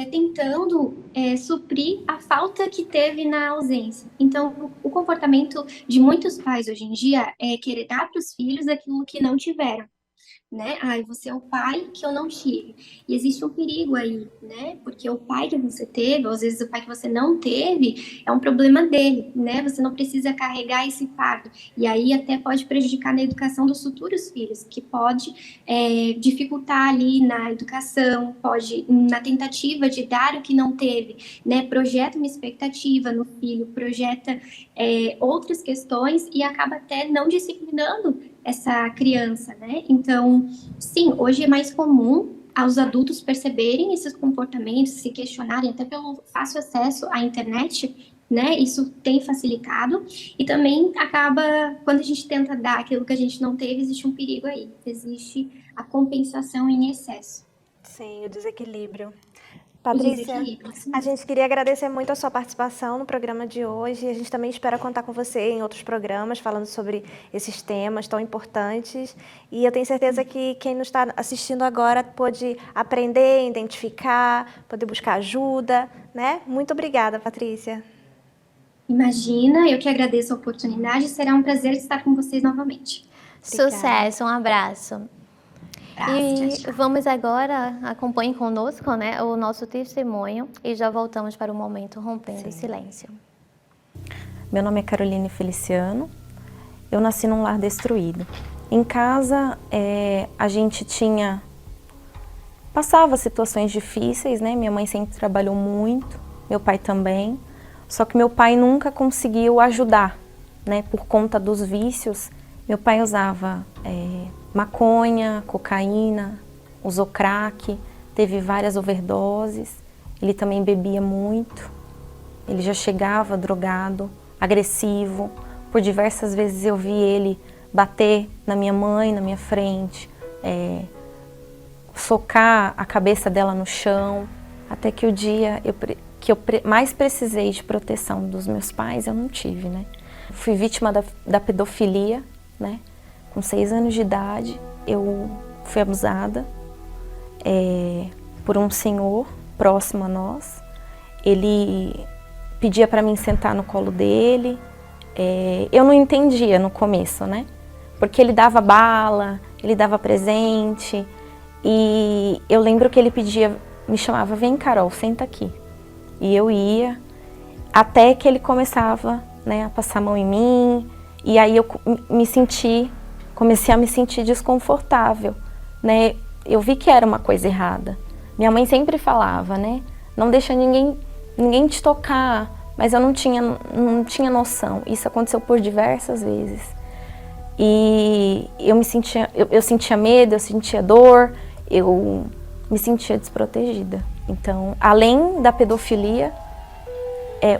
tentando suprir a falta que teve na ausência. Então, o comportamento de muitos pais hoje em dia é querer dar para os filhos aquilo que não tiveram, né? Você é o pai que eu não tive. E existe um perigo aí, né? Porque o pai que você teve, ou às vezes o pai que você não teve, é um problema dele, né? Você não precisa carregar esse fardo. E aí até pode prejudicar na educação dos futuros filhos, que pode dificultar ali na educação, pode, na tentativa de dar o que não teve, né? Projeta uma expectativa no filho, projeta outras questões e acaba até não disciplinando essa criança, né? Então, sim, hoje é mais comum aos adultos perceberem esses comportamentos, se questionarem, até pelo fácil acesso à internet, né? Isso tem facilitado e também acaba, quando a gente tenta dar aquilo que a gente não teve, existe um perigo aí, existe a compensação em excesso. Sim, o desequilíbrio. Patrícia, a gente queria agradecer muito a sua participação no programa de hoje. A gente também espera contar com você em outros programas, falando sobre esses temas tão importantes. E eu tenho certeza que quem nos está assistindo agora pôde aprender, identificar, poder buscar ajuda, né? Muito obrigada, Patrícia. Imagina, eu que agradeço a oportunidade. Será um prazer estar com vocês novamente. Obrigada. Sucesso, um abraço. E tchau. vamos agora, acompanhem conosco, né, o nosso testemunho e já voltamos para o momento Rompendo o Silêncio. Meu nome é Caroline Feliciano, eu nasci num lar destruído. Em casa, a gente passava situações difíceis, né? Minha mãe sempre trabalhou muito, meu pai também, só que meu pai nunca conseguiu ajudar, né? Por conta dos vícios, meu pai usava maconha, cocaína, usou crack, teve várias overdoses, ele também bebia muito, ele já chegava drogado, agressivo, por diversas vezes eu vi ele bater na minha mãe, na minha frente, socar a cabeça dela no chão, até que o dia que eu mais precisei de proteção dos meus pais, eu não tive, né? Fui vítima da pedofilia, né? Com 6 anos de idade, eu fui abusada por um senhor próximo a nós. Ele pedia para mim sentar no colo dele. Eu não entendia no começo, né? Porque ele dava bala, ele dava presente E eu lembro que ele me chamava, vem Carol, senta aqui. E eu ia, até que ele começava, né, a passar a mão em mim, e aí eu comecei a me sentir desconfortável, né? Eu vi que era uma coisa errada. Minha mãe sempre falava, né, não deixa ninguém te tocar, mas eu não tinha noção. Isso aconteceu por diversas vezes. E eu sentia medo, eu sentia dor, eu me sentia desprotegida. Então, além da pedofilia,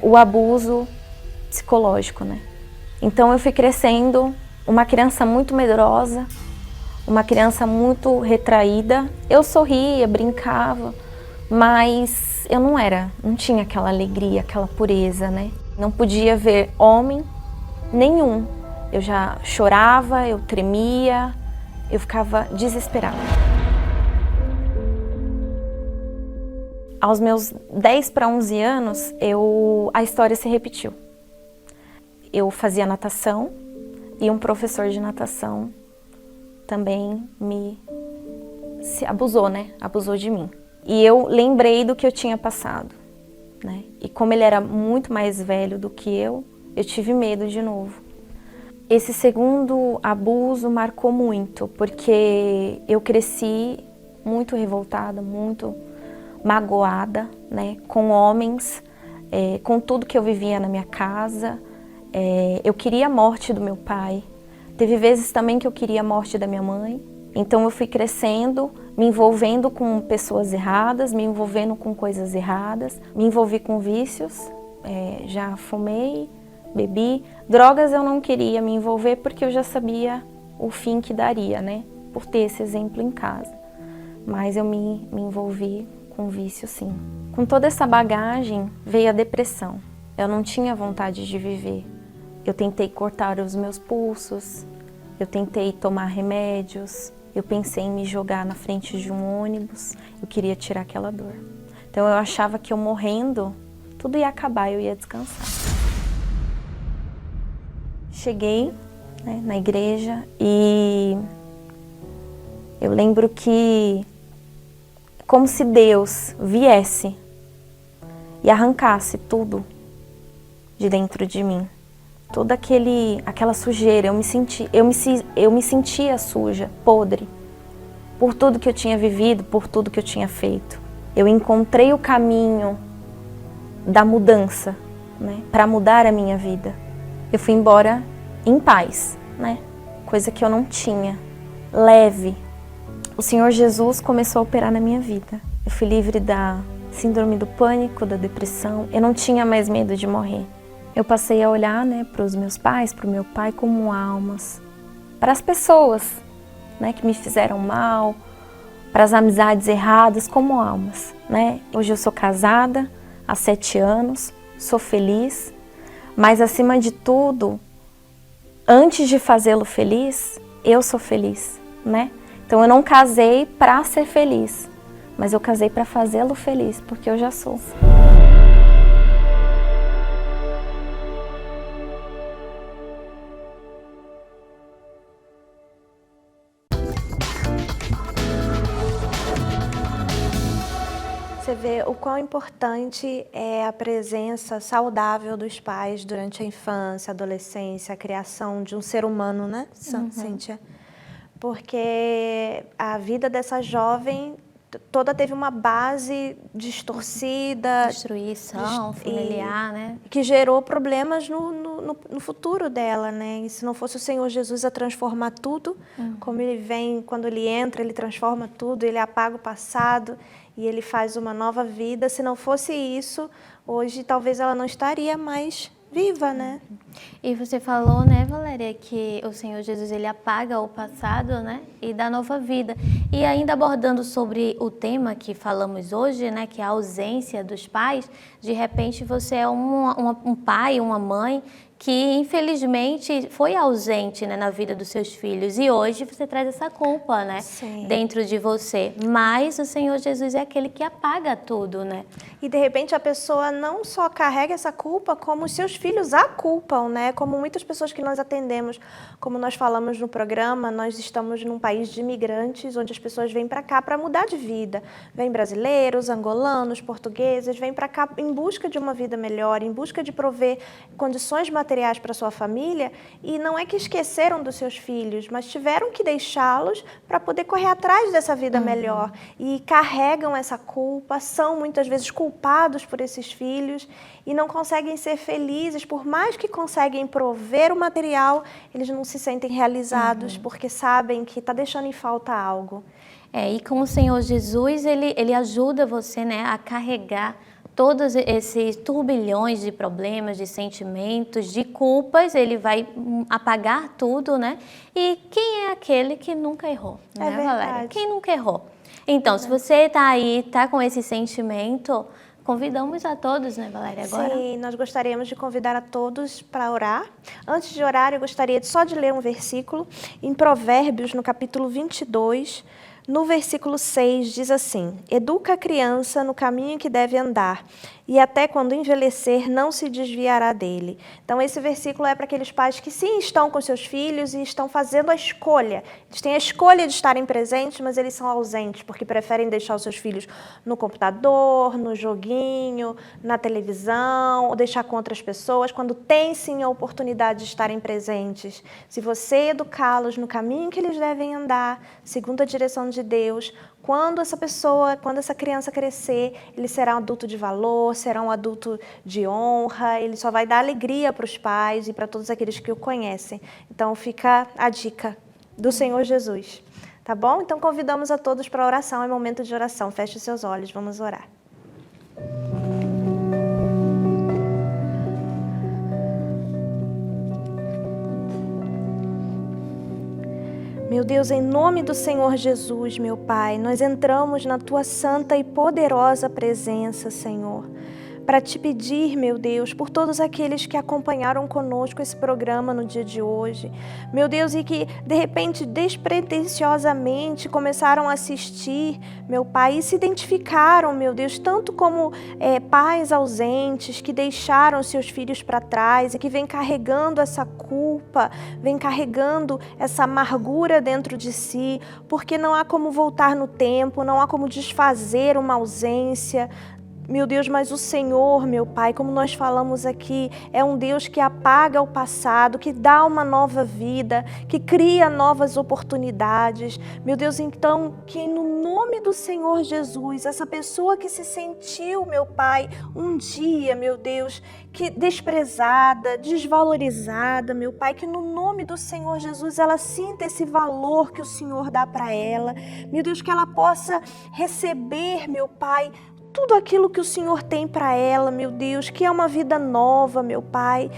o abuso psicológico, né? Então eu fui crescendo uma criança muito medrosa, uma criança muito retraída. Eu sorria, brincava, mas eu não tinha aquela alegria, aquela pureza, né? Não podia ver homem nenhum. Eu já chorava, eu tremia, eu ficava desesperada. Aos meus 10 para 11 anos, a história se repetiu. Eu fazia natação e um professor de natação também abusou, né? Abusou de mim. E eu lembrei do que eu tinha passado, né? E como ele era muito mais velho do que eu tive medo de novo. Esse segundo abuso marcou muito, porque eu cresci muito revoltada, muito magoada, né? Com homens, com tudo que eu vivia na minha casa. Eu queria a morte do meu pai. Teve vezes também que eu queria a morte da minha mãe. Então eu fui crescendo, me envolvendo com pessoas erradas, me envolvendo com coisas erradas, me envolvi com vícios, já fumei, bebi. Drogas eu não queria me envolver porque eu já sabia o fim que daria, né? Por ter esse exemplo em casa. Mas eu me envolvi com vício, sim. Com toda essa bagagem veio a depressão. Eu não tinha vontade de viver. Eu tentei cortar os meus pulsos, eu tentei tomar remédios, eu pensei em me jogar na frente de um ônibus, eu queria tirar aquela dor. Então eu achava que eu morrendo, tudo ia acabar, eu ia descansar. Cheguei, né, na igreja e eu lembro que como se Deus viesse e arrancasse tudo de dentro de mim. Toda aquela sujeira, eu me sentia suja, podre, por tudo que eu tinha vivido, por tudo que eu tinha feito. Eu encontrei o caminho da mudança, né, para mudar a minha vida. Eu fui embora em paz, né, coisa que eu não tinha, leve. O Senhor Jesus começou a operar na minha vida. Eu fui livre da síndrome do pânico, da depressão. Eu não tinha mais medo de morrer. Eu passei a olhar, né, para os meus pais, para o meu pai como almas, para as pessoas, né, que me fizeram mal, para as amizades erradas como almas, né? Hoje eu sou casada há 7 anos, sou feliz, mas acima de tudo, antes de fazê-lo feliz, eu sou feliz, né? Então eu não casei para ser feliz, mas eu casei para fazê-lo feliz, porque eu já sou. Você vê o quão importante é a presença saudável dos pais durante a infância, a adolescência, a criação de um ser humano, né, Cíntia? Porque a vida dessa jovem toda teve uma base distorcida. Destruição familiar, né? Que gerou problemas no futuro dela, né? E se não fosse o Senhor Jesus a transformar tudo, como ele vem, quando ele entra, ele transforma tudo, ele apaga o passado e ele faz uma nova vida. Se não fosse isso, hoje talvez ela não estaria mais viva, né? E você falou, né, Valéria, que o Senhor Jesus, ele apaga o passado, né, e dá nova vida. E ainda abordando sobre o tema que falamos hoje, né, que é a ausência dos pais, de repente você é um pai, uma mãe que infelizmente foi ausente, né, na vida dos seus filhos, e hoje você traz essa culpa, né, Sim. dentro de você, mas o Senhor Jesus é aquele que apaga tudo, né? E de repente a pessoa não só carrega essa culpa, como os seus filhos a culpam, né? Como muitas pessoas que nós atendemos, como nós falamos no programa, nós estamos num país de imigrantes, onde as pessoas vêm para cá para mudar de vida. Vêm brasileiros, angolanos, portugueses, vêm para cá em busca de uma vida melhor, em busca de prover condições materiais para sua família, e não é que esqueceram dos seus filhos, mas tiveram que deixá-los para poder correr atrás dessa vida melhor. E carregam essa culpa, são muitas vezes culpados por esses filhos e não conseguem ser felizes, por mais que conseguem prover o material, eles não se sentem realizados porque sabem que está deixando em falta algo. E com o Senhor Jesus, ele ajuda você, né, a carregar todos esses turbilhões de problemas, de sentimentos, de culpas, ele vai apagar tudo, né? E quem é aquele que nunca errou, né, Valéria? Quem nunca errou? Então, se você está aí, está com esse sentimento, convidamos a todos, né, Valéria, agora? Sim, nós gostaríamos de convidar a todos para orar. Antes de orar, eu gostaria só de ler um versículo em Provérbios, no capítulo 22, no versículo 6, diz assim: educa a criança no caminho que deve andar, e até quando envelhecer não se desviará dele. Então esse versículo é para aqueles pais que sim estão com seus filhos e estão fazendo a escolha. Eles têm a escolha de estarem presentes, mas eles são ausentes, porque preferem deixar os seus filhos no computador, no joguinho, na televisão, ou deixar com outras pessoas, quando tem sim a oportunidade de estarem presentes. Se você educá-los no caminho que eles devem andar, segundo a direção de Deus, quando essa criança crescer, ele será um adulto de valor, será um adulto de honra, ele só vai dar alegria para os pais e para todos aqueles que o conhecem. Então fica a dica do Senhor Jesus, tá bom? Então convidamos a todos para a oração, é momento de oração. Feche os seus olhos, vamos orar. Meu Deus, em nome do Senhor Jesus, meu Pai, nós entramos na Tua santa e poderosa presença, Senhor, para Te pedir, meu Deus, por todos aqueles que acompanharam conosco esse programa no dia de hoje, meu Deus, e que de repente, despretensiosamente começaram a assistir, meu Pai, e se identificaram, meu Deus, tanto como pais ausentes que deixaram seus filhos para trás e que vêm carregando essa culpa, vêm carregando essa amargura dentro de si, porque não há como voltar no tempo, não há como desfazer uma ausência. Meu Deus, mas o Senhor, meu Pai, como nós falamos aqui, é um Deus que apaga o passado, que dá uma nova vida, que cria novas oportunidades. Meu Deus, então, que no nome do Senhor Jesus, essa pessoa que se sentiu, meu Pai, um dia, meu Deus, que desprezada, desvalorizada, meu Pai, que no nome do Senhor Jesus ela sinta esse valor que o Senhor dá para ela. Meu Deus, que ela possa receber, meu Pai, tudo aquilo que o Senhor tem para ela, meu Deus, que é uma vida nova, meu Pai.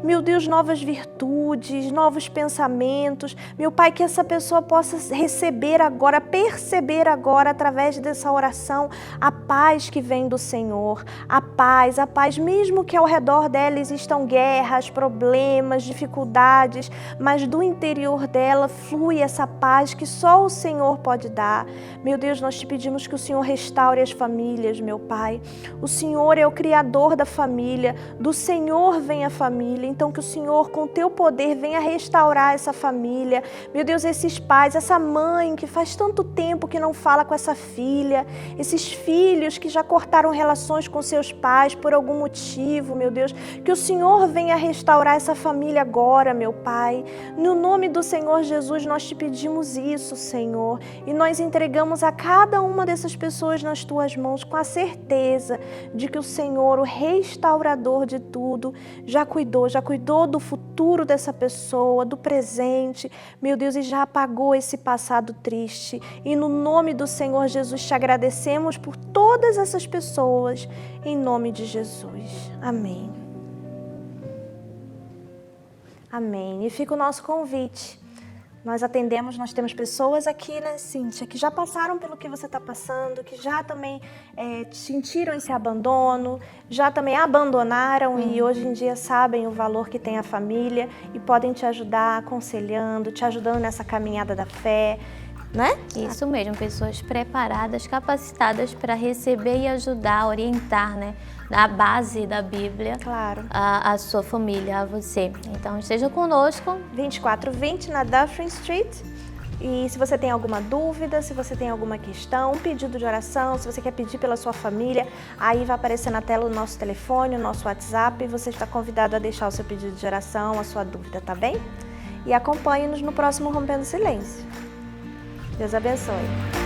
Meu Deus, novas virtudes, novos pensamentos. Meu Pai, que essa pessoa possa receber agora, perceber agora, através dessa oração, a paz que vem do Senhor. A paz, mesmo que ao redor dela existam guerras, problemas, dificuldades, mas do interior dela flui essa paz que só o Senhor pode dar. Meu Deus, nós te pedimos que o Senhor restaure as famílias, meu Pai. O Senhor é o Criador da família, do Senhor vem a família, então que o Senhor, com o teu poder, venha restaurar essa família. Meu Deus, esses pais, essa mãe que faz tanto tempo que não fala com essa filha, esses filhos que já cortaram relações com seus pais por algum motivo, meu Deus, que o Senhor venha restaurar essa família agora, meu Pai. No nome do Senhor Jesus, nós te pedimos isso, Senhor, e nós entregamos a cada uma dessas pessoas nas tuas mãos, com a certeza de que o Senhor, o restaurador de tudo, já cuidou do futuro dessa pessoa, do presente, meu Deus, e já apagou esse passado triste. E no nome do Senhor Jesus te agradecemos por todas essas pessoas, em nome de Jesus. Amém. Amém. E fica o nosso convite. Nós atendemos, nós temos pessoas aqui, né, Cíntia, que já passaram pelo que você está passando, que já também sentiram esse abandono, já também abandonaram e hoje em dia sabem o valor que tem a família e podem te ajudar aconselhando, te ajudando nessa caminhada da fé, né? Isso mesmo, pessoas preparadas, capacitadas para receber e ajudar, orientar, né? A base da Bíblia, Claro. a sua família, a você. Então esteja conosco. 2420 na Dufferin Street. E se você tem alguma dúvida, se você tem alguma questão, um pedido de oração, se você quer pedir pela sua família, aí vai aparecer na tela o nosso telefone, o nosso WhatsApp, e você está convidado a deixar o seu pedido de oração, a sua dúvida, tá bem? E acompanhe-nos no próximo Rompendo Silêncio. Deus abençoe.